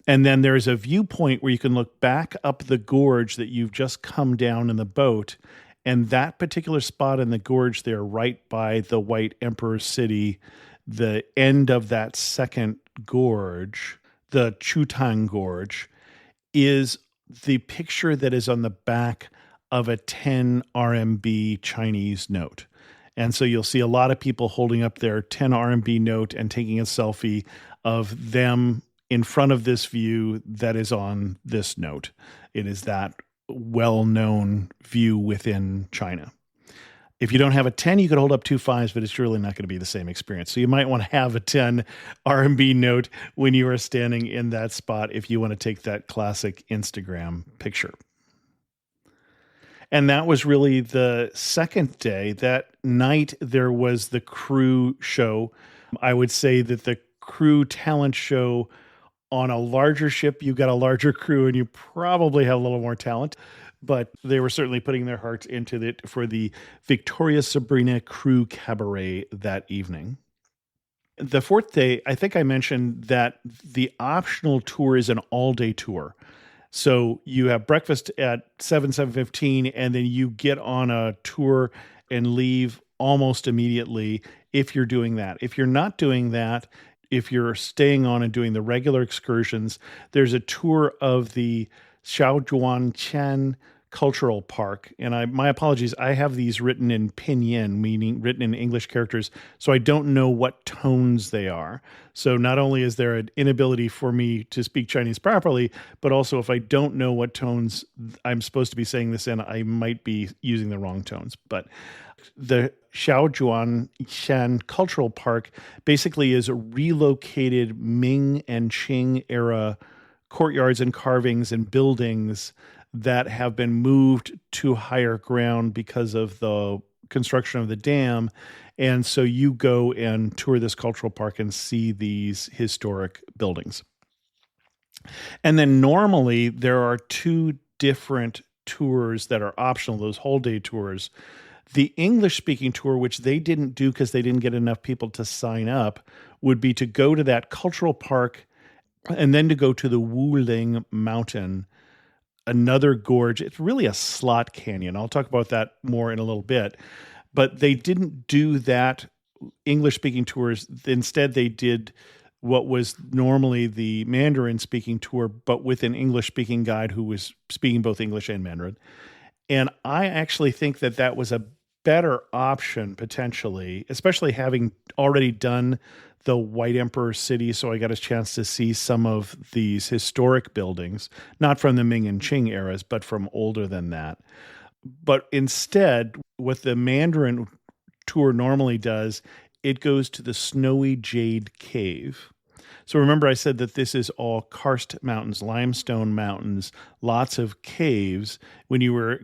And then there's a viewpoint where you can look back up the gorge that you've just come down in the boat. And that particular spot in the gorge there, right by the White Emperor City, the end of that second gorge, the Chutang Gorge, is the picture that is on the back of a 10 RMB Chinese note. And so you'll see a lot of people holding up their 10 RMB note and taking a selfie of them in front of this view that is on this note. It is that well-known view within China. If you don't have a 10, you could hold up two fives, but it's really not going to be the same experience. So you might want to have a 10 RMB note when you are standing in that spot if you want to take that classic Instagram picture. And that was really the second day. That night, there was the crew show. I would say that the crew talent show on a larger ship, you got a larger crew and you probably have a little more talent, but they were certainly putting their hearts into it for the Victoria Sabrina Crew Cabaret that evening. The fourth day, I think I mentioned that the optional tour is an all-day tour. So you have breakfast at 7:15, and then you get on a tour and leave almost immediately if you're doing that. If you're not doing that, if you're staying on and doing the regular excursions, there's a tour of the Shaojuanshan Cultural Park. And my apologies, I have these written in pinyin, meaning written in English characters, so I don't know what tones they are. So not only is there an inability for me to speak Chinese properly, but also if I don't know what tones I'm supposed to be saying this in, I might be using the wrong tones. But the Shaojuanshan Cultural Park basically is a relocated Ming and Qing era courtyards and carvings and buildings that have been moved to higher ground because of the construction of the dam. And so you go and tour this cultural park and see these historic buildings. And then normally there are two different tours that are optional, those whole day tours. The English speaking tour, which they didn't do because they didn't get enough people to sign up, would be to go to that cultural park and then to go to the Wuling Mountain, another gorge. It's really a slot canyon. I'll talk about that more in a little bit. But they didn't do that English speaking tours. Instead, they did what was normally the Mandarin speaking tour, but with an English speaking guide who was speaking both English and Mandarin. And I actually think that that was a better option potentially, especially having already done the White Emperor City. So I got a chance to see some of these historic buildings, not from the Ming and Qing eras, but from older than that. But instead, what the Mandarin tour normally does, it goes to the Snowy Jade Cave. So remember I said that this is all karst mountains, limestone mountains, lots of caves. When you were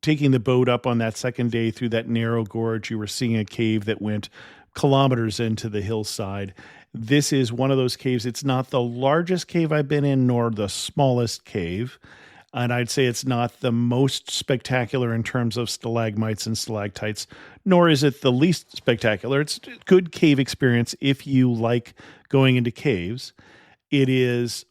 taking the boat up on that second day through that narrow gorge, you were seeing a cave that went kilometers into the hillside. This is one of those caves. It's not the largest cave I've been in, nor the smallest cave. And I'd say it's not the most spectacular in terms of stalagmites and stalactites, nor is it the least spectacular. It's a good cave experience if you like going into caves. It is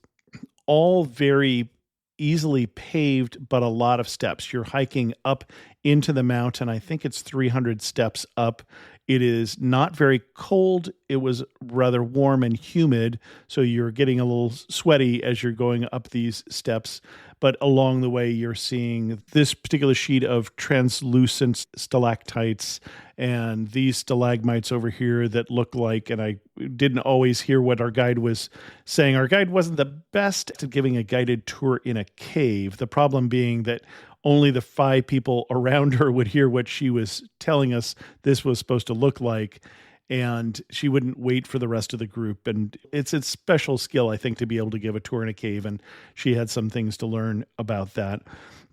all very easily paved, but a lot of steps. You're hiking up into the mountain. I think it's 300 steps up. It is not very cold. It was rather warm and humid, so you're getting a little sweaty as you're going up these steps. But along the way, you're seeing this particular sheet of translucent stalactites and these stalagmites over here that look like, and I didn't always hear what our guide was saying. Our guide wasn't the best at giving a guided tour in a cave. The problem being that only the 5 people around her would hear what she was telling us this was supposed to look like, and she wouldn't wait for the rest of the group. And it's a special skill, I think, to be able to give a tour in a cave, and she had some things to learn about that.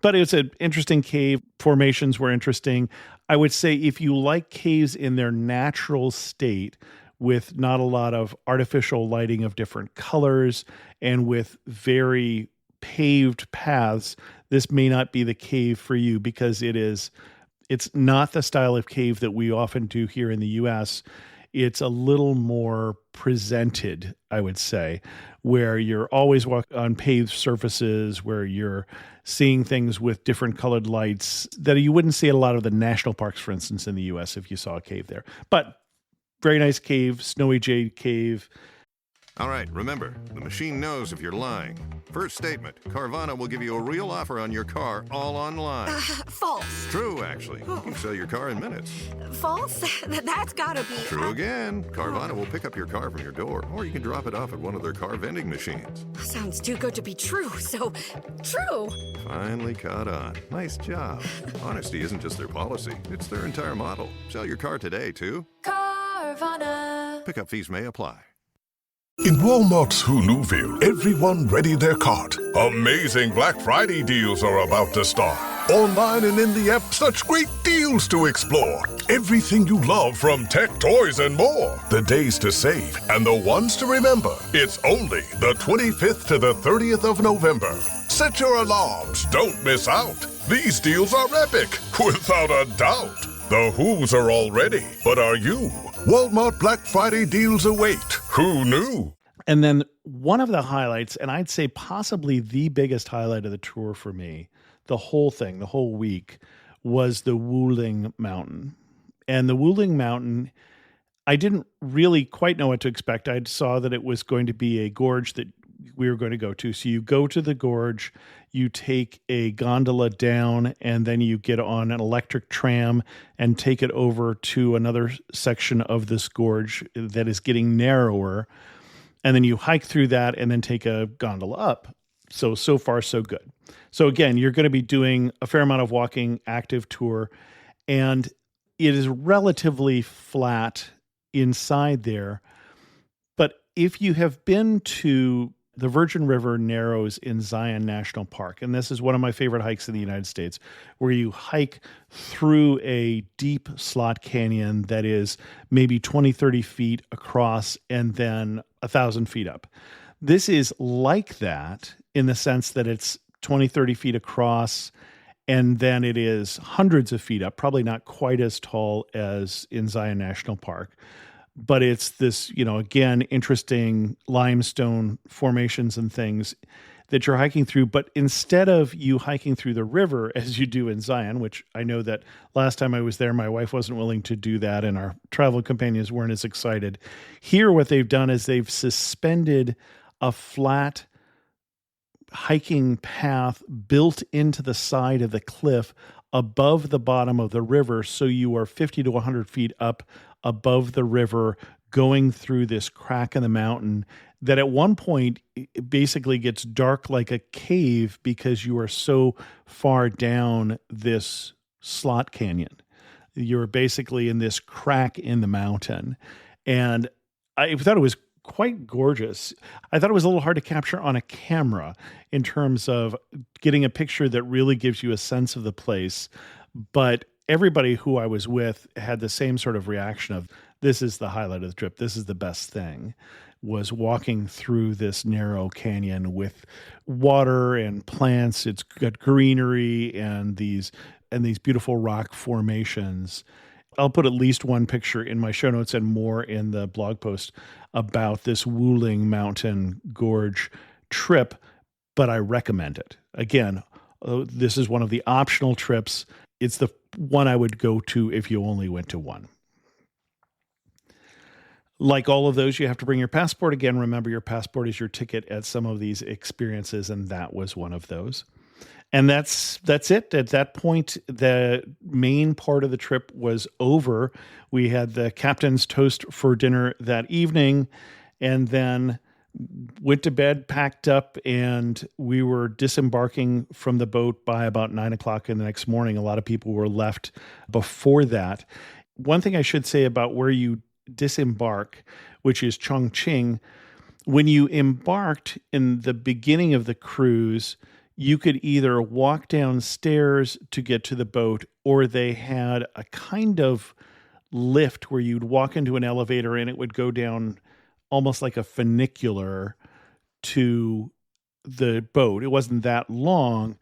But it's an interesting cave. Formations were interesting. I would say if you like caves in their natural state, with not a lot of artificial lighting of different colors and with very paved paths, this may not be the cave for you, because it's not the style of cave that we often do here in the US. It's a little more presented, I would say, where you're always walking on paved surfaces, where you're seeing things with different colored lights that you wouldn't see at a lot of the national parks, for instance, in the US if you saw a cave there. But very nice cave, Snowy Jade Cave. All right, remember, the machine knows if you're lying. First statement, Carvana will give you a real offer on your car all online. False. True, actually. You can sell your car in minutes. False? That's gotta be... True again. Carvana will pick up your car from your door, or you can drop it off at one of their car vending machines. Sounds too good to be true, so... True! Finally caught on. Nice job. Honesty isn't just their policy, it's their entire model. Sell your car today, too. Carvana. Pickup fees may apply. In Walmart's Huluville, everyone ready their cart. Amazing Black Friday deals are about to start. Online and in the app, such great deals to explore. Everything you love from tech, toys, and more. The days to save and the ones to remember. It's only the 25th to the 30th of November. Set your alarms. Don't miss out. These deals are epic, without a doubt. The Who's are all ready, but are you? Walmart Black Friday deals await. Who knew? And then one of the highlights, and I'd say possibly the biggest highlight of the tour for me, the whole thing, the whole week, was the Wuling Mountain. And the Wuling Mountain, I didn't really quite know what to expect. I saw that it was going to be a gorge that we were going to go to. So you go to the gorge, you take a gondola down, and then you get on an electric tram and take it over to another section of this gorge that is getting narrower. And then you hike through that and then take a gondola up. So far, so good. So again, you're going to be doing a fair amount of walking, active tour, and it is relatively flat inside there. But if you have been to the Virgin River narrows in Zion National Park. And this is one of my favorite hikes in the United States, where you hike through a deep slot canyon that is maybe 20, 30 feet across and then 1,000 feet up. This is like that in the sense that it's 20, 30 feet across, and then it is hundreds of feet up, probably not quite as tall as in Zion National Park. But it's this, again, interesting limestone formations and things that you're hiking through. But instead of you hiking through the river as you do in Zion, which I know that last time I was there, my wife wasn't willing to do that, and our travel companions weren't as excited. Here, what they've done is they've suspended a flat hiking path built into the side of the cliff above the bottom of the river. So you are 50 to 100 feet up above the river, going through this crack in the mountain that at one point it basically gets dark like a cave because you are so far down this slot canyon. You're basically in this crack in the mountain. And I thought it was quite gorgeous. I thought it was a little hard to capture on a camera in terms of getting a picture that really gives you a sense of the place. But everybody who I was with had the same sort of reaction of, this is the highlight of the trip. This is the best thing, was walking through this narrow canyon with water and plants. It's got greenery and these beautiful rock formations. I'll put at least one picture in my show notes and more in the blog post about this Wuling Mountain Gorge trip, but I recommend it. Again, this is one of the optional trips. It's the one I would go to if you only went to one. Like all of those, you have to bring your passport. Again, remember, your passport is your ticket at some of these experiences, and that was one of those. And that's it. At that point, the main part of the trip was over. We had the captain's toast for dinner that evening, and then went to bed, packed up, and we were disembarking from the boat by about 9 o'clock in the next morning. A lot of people were left before that. One thing I should say about where you disembark, which is Chongqing, when you embarked in the beginning of the cruise, you could either walk downstairs to get to the boat, or they had a kind of lift where you'd walk into an elevator and it would go down almost like a funicular to the boat. It wasn't that long.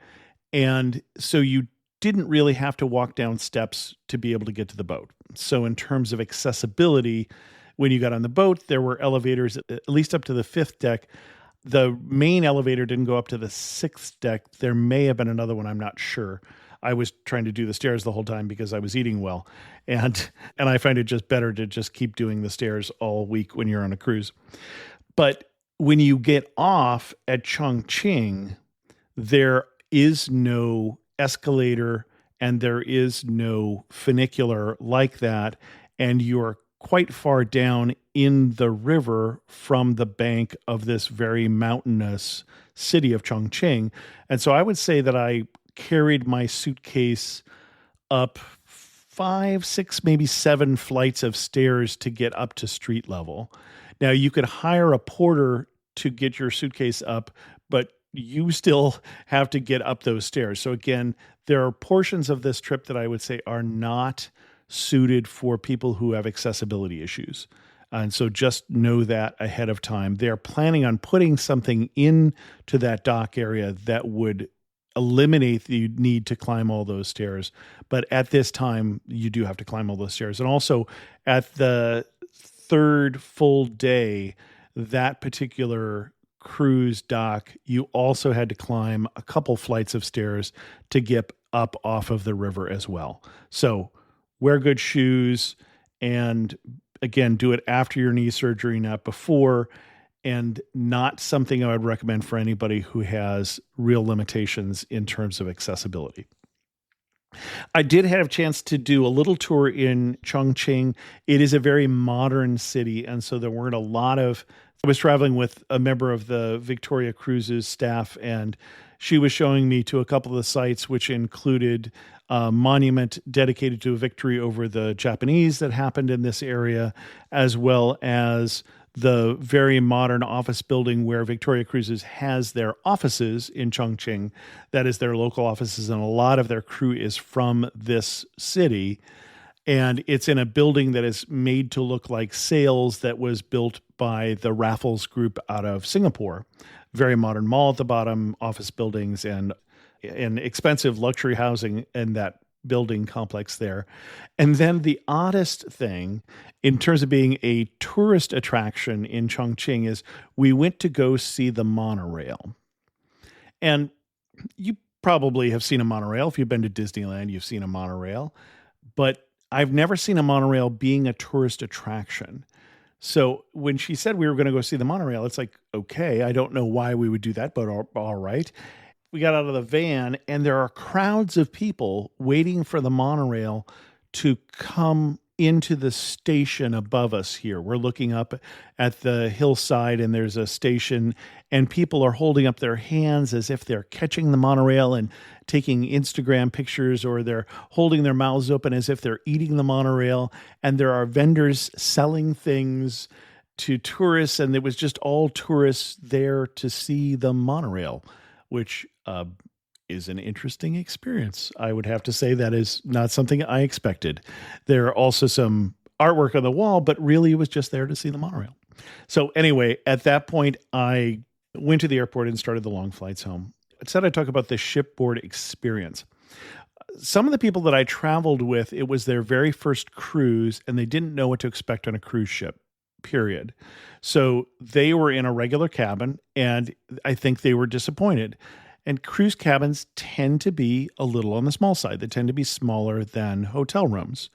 And so you didn't really have to walk down steps to be able to get to the boat. So in terms of accessibility, when you got on the boat, there were elevators at least up to the 5th deck. The main elevator didn't go up to the 6th deck. There may have been another one. I'm not sure. I was trying to do the stairs the whole time because I was eating well. And I find it just better to just keep doing the stairs all week when you're on a cruise. But when you get off at Chongqing, there is no escalator and there is no funicular like that. And you're quite far down in the river from the bank of this very mountainous city of Chongqing. And so I would say that I carried my suitcase up 5, 6, maybe 7 flights of stairs to get up to street level. Now, you could hire a porter to get your suitcase up, but you still have to get up those stairs. So again, there are portions of this trip that I would say are not suited for people who have accessibility issues. And so just know that ahead of time. They're planning on putting something into that dock area that would eliminate the need to climb all those stairs. But at this time, you do have to climb all those stairs. And also at the 3rd full day, that particular cruise dock, you also had to climb a couple flights of stairs to get up off of the river as well. So wear good shoes, and again, do it after your knee surgery, not before, and not something I would recommend for anybody who has real limitations in terms of accessibility. I did have a chance to do a little tour in Chongqing. It is a very modern city, and so there weren't a lot of... I was traveling with a member of the Victoria Cruises staff, and she was showing me to a couple of the sites, which included a monument dedicated to a victory over the Japanese that happened in this area, as well as the very modern office building where Victoria Cruises has their offices in Chongqing. That is their local offices, and a lot of their crew is from this city. And it's in a building that is made to look like Sales, that was built by the Raffles Group out of Singapore. Very modern mall at the bottom, office buildings, and expensive luxury housing in that building complex there. And then the oddest thing in terms of being a tourist attraction in Chongqing is we went to go see the monorail. And you probably have seen a monorail. If you've been to Disneyland, you've seen a monorail. But I've never seen a monorail being a tourist attraction. So when she said we were going to go see the monorail, it's like, okay, I don't know why we would do that, but all right. We got out of the van, and there are crowds of people waiting for the monorail to come into the station above us here. We're looking up at the hillside, and there's a station, and people are holding up their hands as if they're catching the monorail and taking Instagram pictures, or they're holding their mouths open as if they're eating the monorail. And there are vendors selling things to tourists, and it was just all tourists there to see the monorail, which is an interesting experience. I would have to say that is not something I expected. There are also some artwork on the wall, but really it was just there to see the monorail. So anyway, at that point, I went to the airport and started the long flights home. I said I'd talk about the shipboard experience. Some of the people that I traveled with, it was their very first cruise, and they didn't know what to expect on a cruise ship, period. So they were in a regular cabin, and I think they were disappointed. And cruise cabins tend to be a little on the small side. They tend to be smaller than hotel rooms.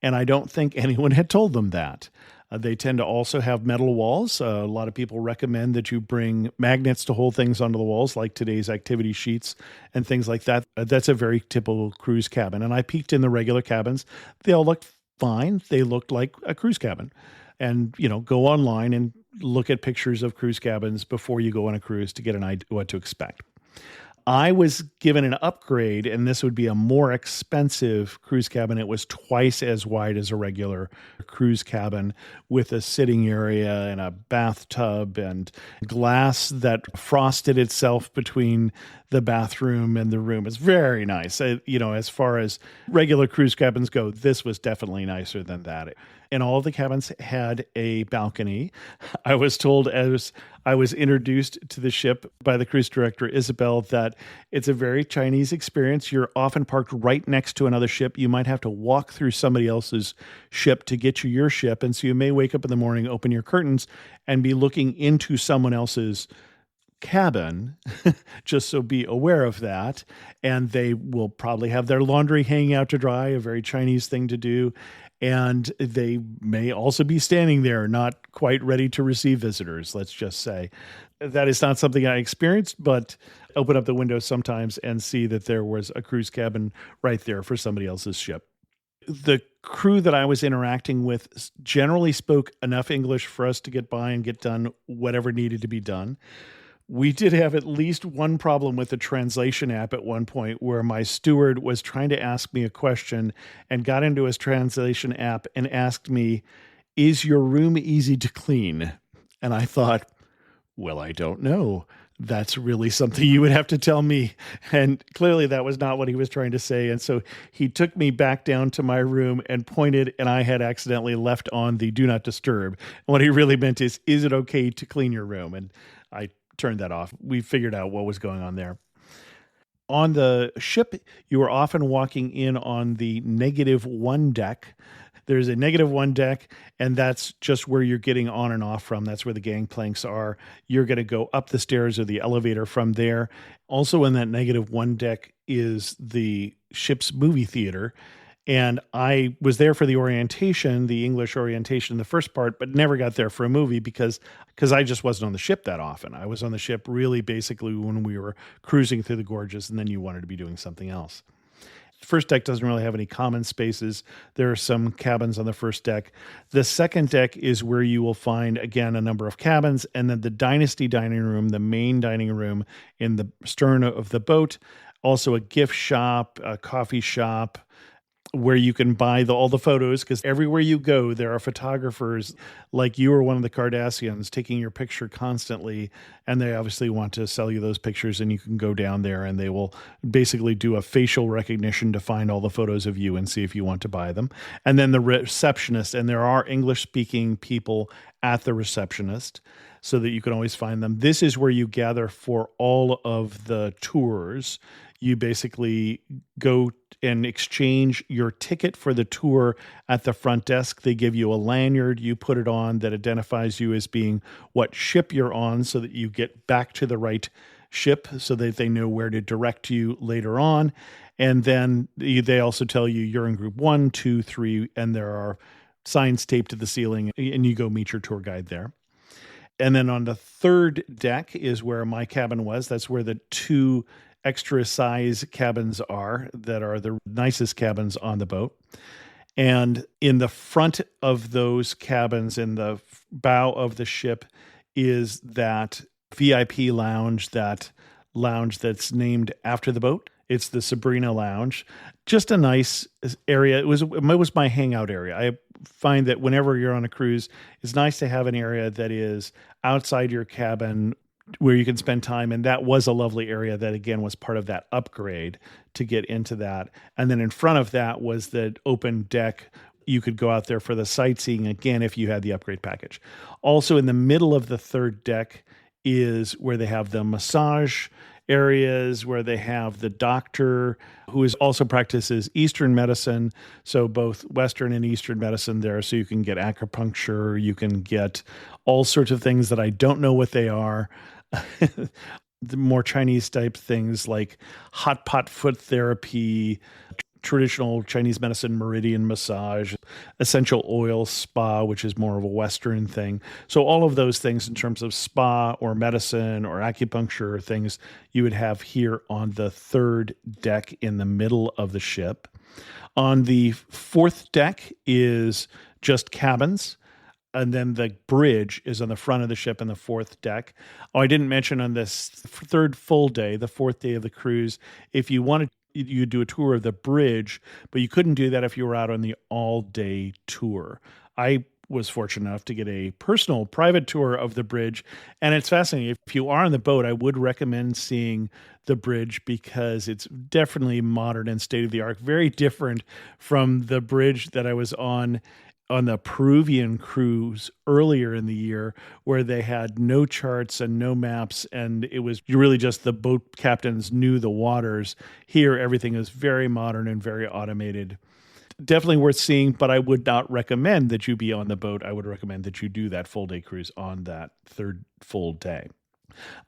And I don't think anyone had told them that. They tend to also have metal walls. A lot of people recommend that you bring magnets to hold things onto the walls, like today's activity sheets and things like that. That's a very typical cruise cabin. And I peeked in the regular cabins. They all looked fine. They looked like a cruise cabin. And, go online and look at pictures of cruise cabins before you go on a cruise to get an idea what to expect. I was given an upgrade, and this would be a more expensive cruise cabin. It was twice as wide as a regular cruise cabin, with a sitting area and a bathtub and glass that frosted itself between the bathroom and the room. It's very nice. As far as regular cruise cabins go, this was definitely nicer than that. And all of the cabins had a balcony. I was told as I was introduced to the ship by the cruise director, Isabel, that it's a very Chinese experience. You're often parked right next to another ship. You might have to walk through somebody else's ship to get to your ship. And so you may wake up in the morning, open your curtains, and be looking into someone else's cabin. Just so be aware of that. And they will probably have their laundry hanging out to dry, a very Chinese thing to do. And they may also be standing there, not quite ready to receive visitors, let's just say. That is not something I experienced, but open up the window sometimes and see that there was a cruise cabin right there for somebody else's ship. The crew that I was interacting with generally spoke enough English for us to get by and get done whatever needed to be done. We did have at least one problem with the translation app at one point, where my steward was trying to ask me a question and got into his translation app and asked me, "Is your room easy to clean?" And I thought, well, I don't know. That's really something you would have to tell me. And clearly that was not what he was trying to say. And so he took me back down to my room and pointed, and I had accidentally left on the do not disturb. And what he really meant is it okay to clean your room? And I turned that off. We figured out what was going on there. On the ship, you are often walking in on the -1 deck. There's a -1 deck, and that's just where you're getting on and off from. That's where the gangplanks are. You're going to go up the stairs or the elevator from there. Also in that -1 deck is the ship's movie theater. And I was there for the orientation, the English orientation, the first part, but never got there for a movie because I just wasn't on the ship that often. I was on the ship really basically when we were cruising through the gorges, and then you wanted to be doing something else. First deck doesn't really have any common spaces. There are some cabins on the first deck. The second deck is where you will find, again, a number of cabins, and then the Dynasty dining room, the main dining room in the stern of the boat. Also a gift shop, a coffee shop, where you can buy all the photos, because everywhere you go, there are photographers like you or one of the Kardashians taking your picture constantly, and they obviously want to sell you those pictures, and you can go down there and they will basically do a facial recognition to find all the photos of you and see if you want to buy them. And then the receptionist, and there are English-speaking people at the receptionist, so that you can always find them. This is where you gather for all of the tours. You basically go and exchange your ticket for the tour at the front desk. They give you a lanyard. You put it on that identifies you as being what ship you're on, so that you get back to the right ship, so that they know where to direct you later on. And then they also tell you you're in group 1, 2, 3, and there are signs taped to the ceiling, and you go meet your tour guide there. And then on the third deck is where my cabin was. That's where the 2 extra size cabins are that are the nicest cabins on the boat. And in the front of those cabins, in the bow of the ship, is that VIP lounge, that lounge that's named after the boat. It's the Sabrina Lounge. Just a nice area. It was my hangout area. I find that whenever you're on a cruise, it's nice to have an area that is outside your cabin where you can spend time. And that was a lovely area that, again, was part of that upgrade to get into that. And then in front of that was the open deck. You could go out there for the sightseeing, again, if you had the upgrade package. Also, in the middle of the third deck is where they have the massage areas, where they have the doctor who also practices Eastern medicine. So both Western and Eastern medicine there. So you can get acupuncture, you can get all sorts of things that I don't know what they are. The more Chinese type things like hot pot foot therapy, traditional Chinese medicine, meridian massage, essential oil spa, which is more of a Western thing. So all of those things in terms of spa or medicine or acupuncture or things you would have here on the third deck in the middle of the ship. On the fourth deck is just cabins. And then the bridge is on the front of the ship in the fourth deck. Oh, I didn't mention on this third full day, the fourth day of the cruise, if you wanted, you do a tour of the bridge, but you couldn't do that if you were out on the all-day tour. I was fortunate enough to get a personal private tour of the bridge, and it's fascinating. If you are on the boat, I would recommend seeing the bridge because it's definitely modern and state-of-the-art, very different from the bridge that I was on the Peruvian cruise earlier in the year, where they had no charts and no maps, and it was really just the boat captains knew the waters. Here, everything is very modern and very automated. Definitely worth seeing, but I would not recommend that you be on the boat. I would recommend that you do that full day cruise on that third full day.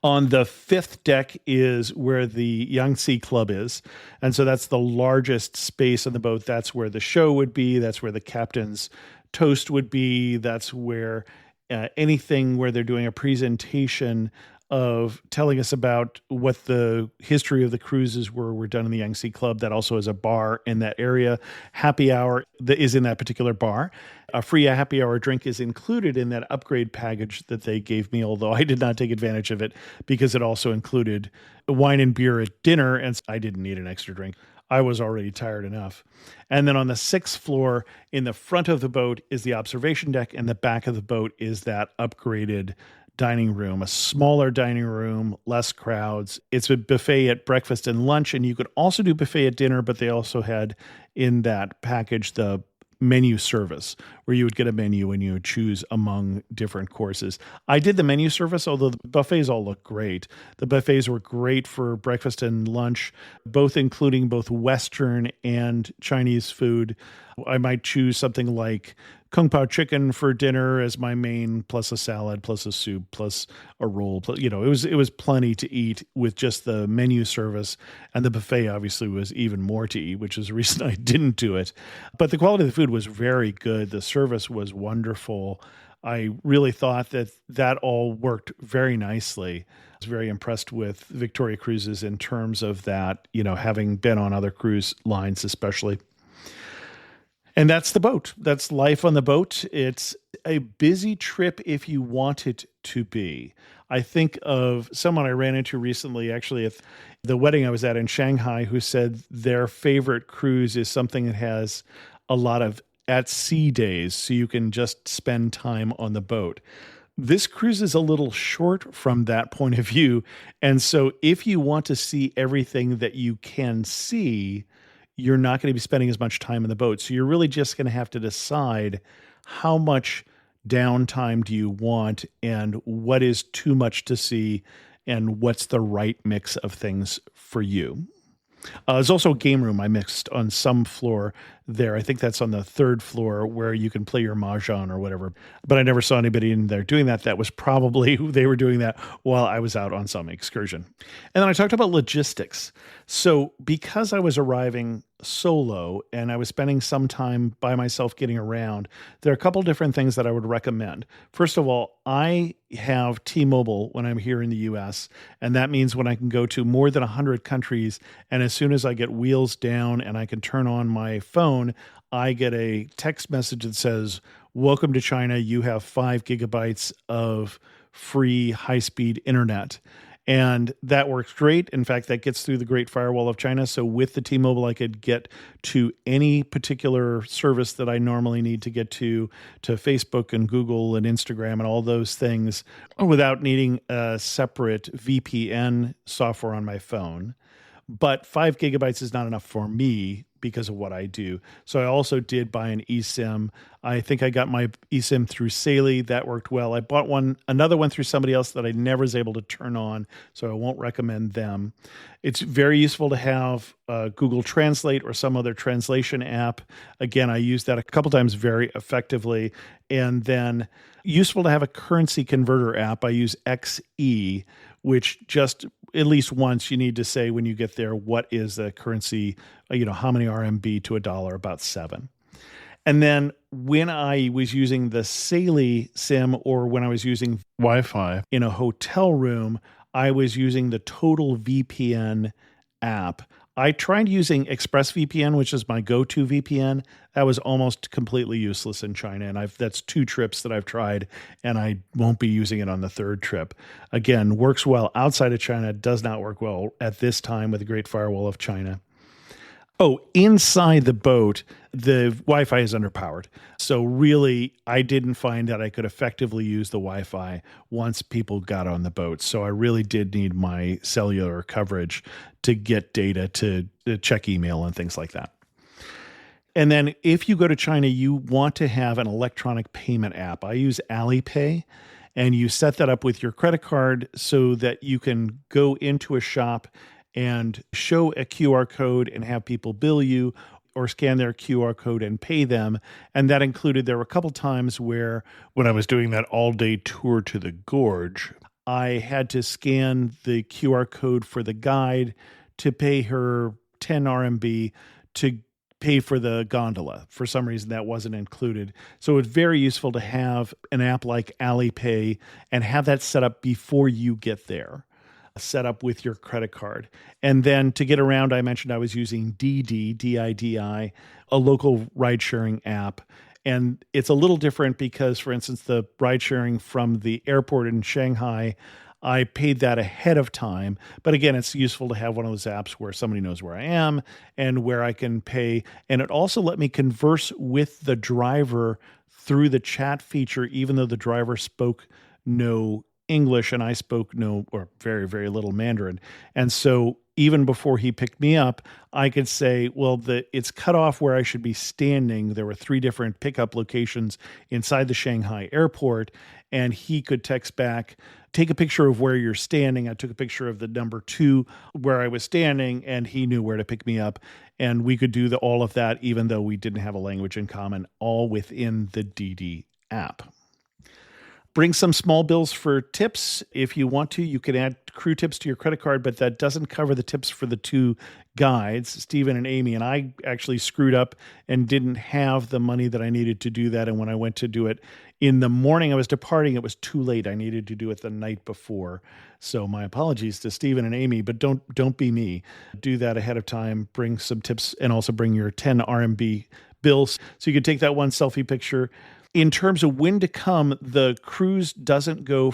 On the fifth deck is where the Yangtze Club is. And so that's the largest space on the boat. That's where the show would be. That's where the captain's toast would be. That's where anything where they're doing a presentation of telling us about what the history of the cruises were done in the Yangtze Club. That also has a bar in that area. Happy hour that is in that particular bar. A free happy hour drink is included in that upgrade package that they gave me, although I did not take advantage of it because it also included wine and beer at dinner, and I didn't need an extra drink. I was already tired enough. And then on the sixth floor, in the front of the boat, is the observation deck, and the back of the boat is that upgraded dining room, a smaller dining room, less crowds. It's a buffet at breakfast and lunch, and you could also do buffet at dinner, but they also had in that package the menu service where you would get a menu and you would choose among different courses. I did the menu service, although the buffets all look great. The buffets were great for breakfast and lunch, both including both Western and Chinese food. I might choose something like Kung Pao chicken for dinner as my main, plus a salad, plus a soup, plus a roll. It was plenty to eat with just the menu service, and the buffet obviously was even more to eat, which is the reason I didn't do it. But the quality of the food was very good. The service was wonderful. I really thought that all worked very nicely. I was very impressed with Victoria Cruises in terms of that, having been on other cruise lines especially. And that's the boat. That's life on the boat. It's a busy trip if you want it to be. I think of someone I ran into recently, actually, at the wedding I was at in Shanghai, who said their favorite cruise is something that has a lot of at sea days, so you can just spend time on the boat. This cruise is a little short from that point of view. And so if you want to see everything that you can see, you're not going to be spending as much time in the boat. So you're really just going to have to decide how much downtime do you want and what is too much to see and what's the right mix of things for you. There's also a game room I mixed on some floor there. I think that's on the third floor where you can play your mahjong or whatever. But I never saw anybody in there doing that. That was probably they were doing that while I was out on some excursion. And then I talked about logistics. So because I was arriving solo and I was spending some time by myself getting around, there are a couple different things that I would recommend. First of all, I have T-Mobile when I'm here in the US, and that means when I can go to more than 100 countries, and as soon as I get wheels down and I can turn on my phone, I get a text message that says, "Welcome to China. You have 5 gigabytes of free high-speed internet." And that works great. In fact, that gets through the Great Firewall of China. So with the T-Mobile, I could get to any particular service that I normally need to get to Facebook and Google and Instagram and all those things without needing a separate VPN software on my phone. But 5 gigabytes is not enough for me because of what I do. So I also did buy an eSIM. I think I got my eSIM through Saley. That worked well. I bought another one through somebody else that I never was able to turn on, so I won't recommend them. It's very useful to have Google Translate or some other translation app. Again, I used that a couple times very effectively. And then useful to have a currency converter app. I use XE, which just at least once you need to say when you get there, what is the currency, how many RMB to a dollar, about 7. And then when I was using the Saley SIM or when I was using Wi-Fi in a hotel room, I was using the Total VPN app. I tried using ExpressVPN, which is my go-to VPN. That was almost completely useless in China, and that's 2 trips that I've tried, and I won't be using it on the 3rd trip. Again, works well outside of China, does not work well at this time with the Great Firewall of China. Oh, inside the boat, the Wi-Fi is underpowered. So really, I didn't find that I could effectively use the Wi-Fi once people got on the boat. So I really did need my cellular coverage to get data to check email and things like that. And then if you go to China, you want to have an electronic payment app. I use Alipay, and you set that up with your credit card so that you can go into a shop and show a QR code and have people bill you or scan their QR code and pay them. And that included, there were a couple times where when I was doing that all-day tour to the gorge, I had to scan the QR code for the guide to pay her 10 RMB to pay for the gondola. For some reason, that wasn't included. So it's very useful to have an app like Alipay and have that set up before you get there, set up with your credit card. And then to get around, I mentioned I was using DIDI, a local ride-sharing app. And it's a little different because, for instance, the ride-sharing from the airport in Shanghai, I paid that ahead of time. But again, it's useful to have one of those apps where somebody knows where I am and where I can pay. And it also let me converse with the driver through the chat feature, even though the driver spoke no English and I spoke no or very, very little Mandarin. And so even before he picked me up, I could say, well, it's cut off where I should be standing. There were 3 different pickup locations inside the Shanghai airport, and he could text back, take a picture of where you're standing. I took a picture of the number 2 where I was standing, and he knew where to pick me up. And we could do all of that, even though we didn't have a language in common, all within the DD app. Bring some small bills for tips. If you want to, you can add crew tips to your credit card, but that doesn't cover the tips for the 2 guides, Stephen and Amy. And I actually screwed up and didn't have the money that I needed to do that. And when I went to do it in the morning, I was departing, it was too late. I needed to do it the night before. So my apologies to Stephen and Amy, but don't be me. Do that ahead of time. Bring some tips and also bring your 10 RMB bills so you can take that one selfie picture. In terms of when to come, the cruise doesn't go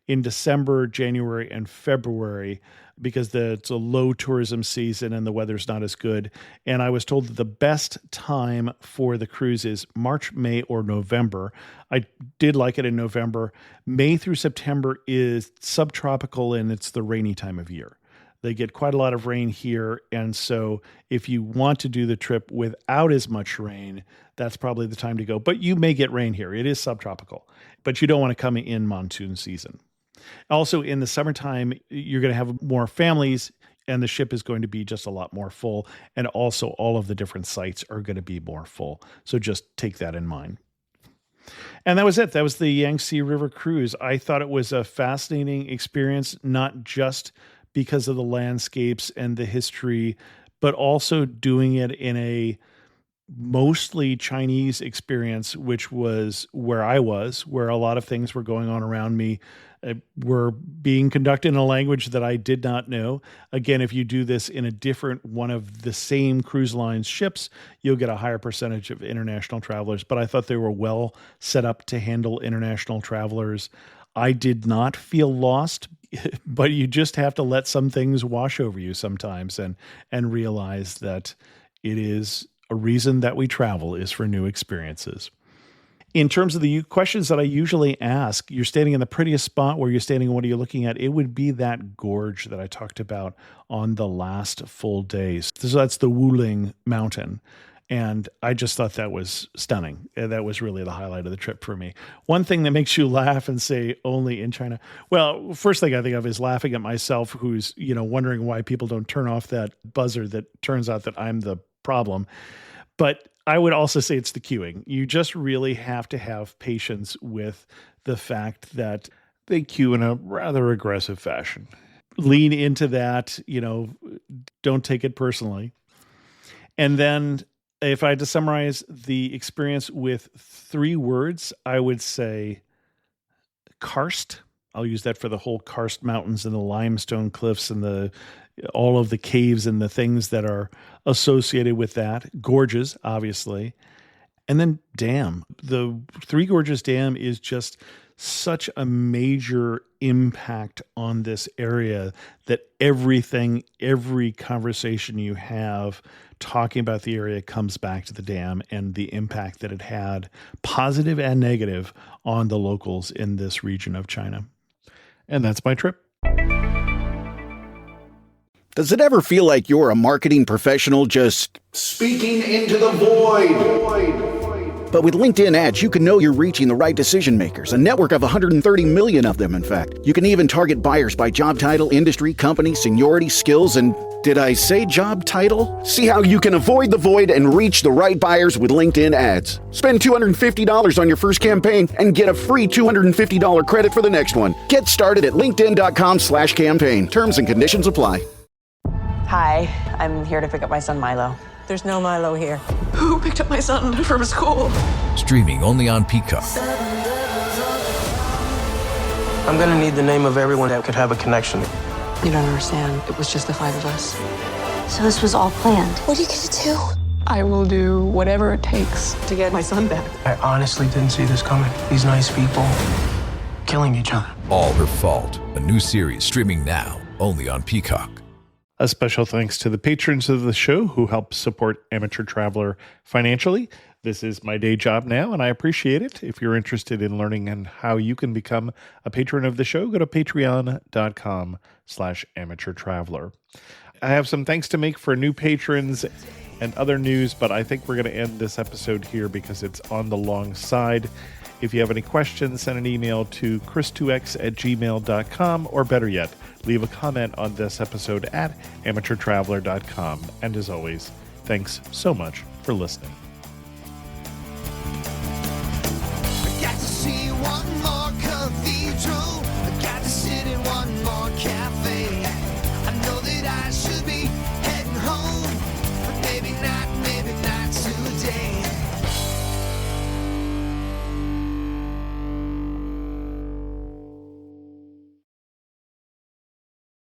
in December, January, and February because it's a low tourism season and the weather's not as good. And I was told that the best time for the cruise is March, May, or November. I did like it in November. May through September is subtropical and it's the rainy time of year. They get quite a lot of rain here. And so if you want to do the trip without as much rain, that's probably the time to go. But you may get rain here. It is subtropical, but you don't want to come in monsoon season. Also, in the summertime, you're going to have more families and the ship is going to be just a lot more full. And also all of the different sites are going to be more full. So just take that in mind. And that was it. That was the Yangtze River cruise. I thought it was a fascinating experience, not just because of the landscapes and the history, but also doing it in a mostly Chinese experience, which was where I was, where a lot of things were going on around me, were being conducted in a language that I did not know. Again, if you do this in a different one of the same cruise line's ships, you'll get a higher percentage of international travelers. But I thought they were well set up to handle international travelers. I did not feel lost, but you just have to let some things wash over you sometimes and realize that it is a reason that we travel is for new experiences. In terms of the questions that I usually ask, you're standing in the prettiest spot. Where you're standing, what are you looking at? It would be that gorge that I talked about on the last full day. So that's the Wuling Mountain. And I just thought that was stunning. That was really the highlight of the trip for me. One thing that makes you laugh and say only in China. Well, first thing I think of is laughing at myself, who's, wondering why people don't turn off that buzzer that turns out that I'm the problem. But I would also say it's the queuing. You just really have to have patience with the fact that they queue in a rather aggressive fashion. Lean into that, don't take it personally. And then if I had to summarize the experience with 3 words, I would say karst. I'll use that for the whole karst mountains and the limestone cliffs and all of the caves and the things that are associated with that. Gorges, obviously. And then dam. The Three Gorges Dam is just such a major impact on this area that every conversation you have talking about the area comes back to the dam and the impact that it had, positive and negative, on the locals in this region of China. And that's my trip. Does it ever feel like you're a marketing professional just speaking into the void? But with LinkedIn ads, you can know you're reaching the right decision makers, a network of 130 million of them, in fact. You can even target buyers by job title, industry, company, seniority, skills, and did I say job title? See how you can avoid the void and reach the right buyers with LinkedIn ads. Spend $250 on your first campaign and get a free $250 credit for the next one. Get started at linkedin.com/campaign. Terms and conditions apply. Hi, I'm here to pick up my son Milo. There's no Milo here. Who picked up my son from school? Streaming only on Peacock. I'm gonna need the name of everyone that could have a connection. You don't understand. It was just the 5 of us. So this was all planned. What are you gonna do? I will do whatever it takes to get my son back. I honestly didn't see this coming. These nice people killing each other. All Her Fault, a new series streaming now only on Peacock. A special thanks to the patrons of the show who help support Amateur Traveler financially. This is my day job now, and I appreciate it. If you're interested in learning and how you can become a patron of the show, go to patreon.com/amateurtraveler. I have some thanks to make for new patrons and other news, but I think we're going to end this episode here because it's on the long side. If you have any questions, send an email to chris2x@gmail.com, or better yet, leave a comment on this episode at amateurtraveler.com. And as always, thanks so much for listening.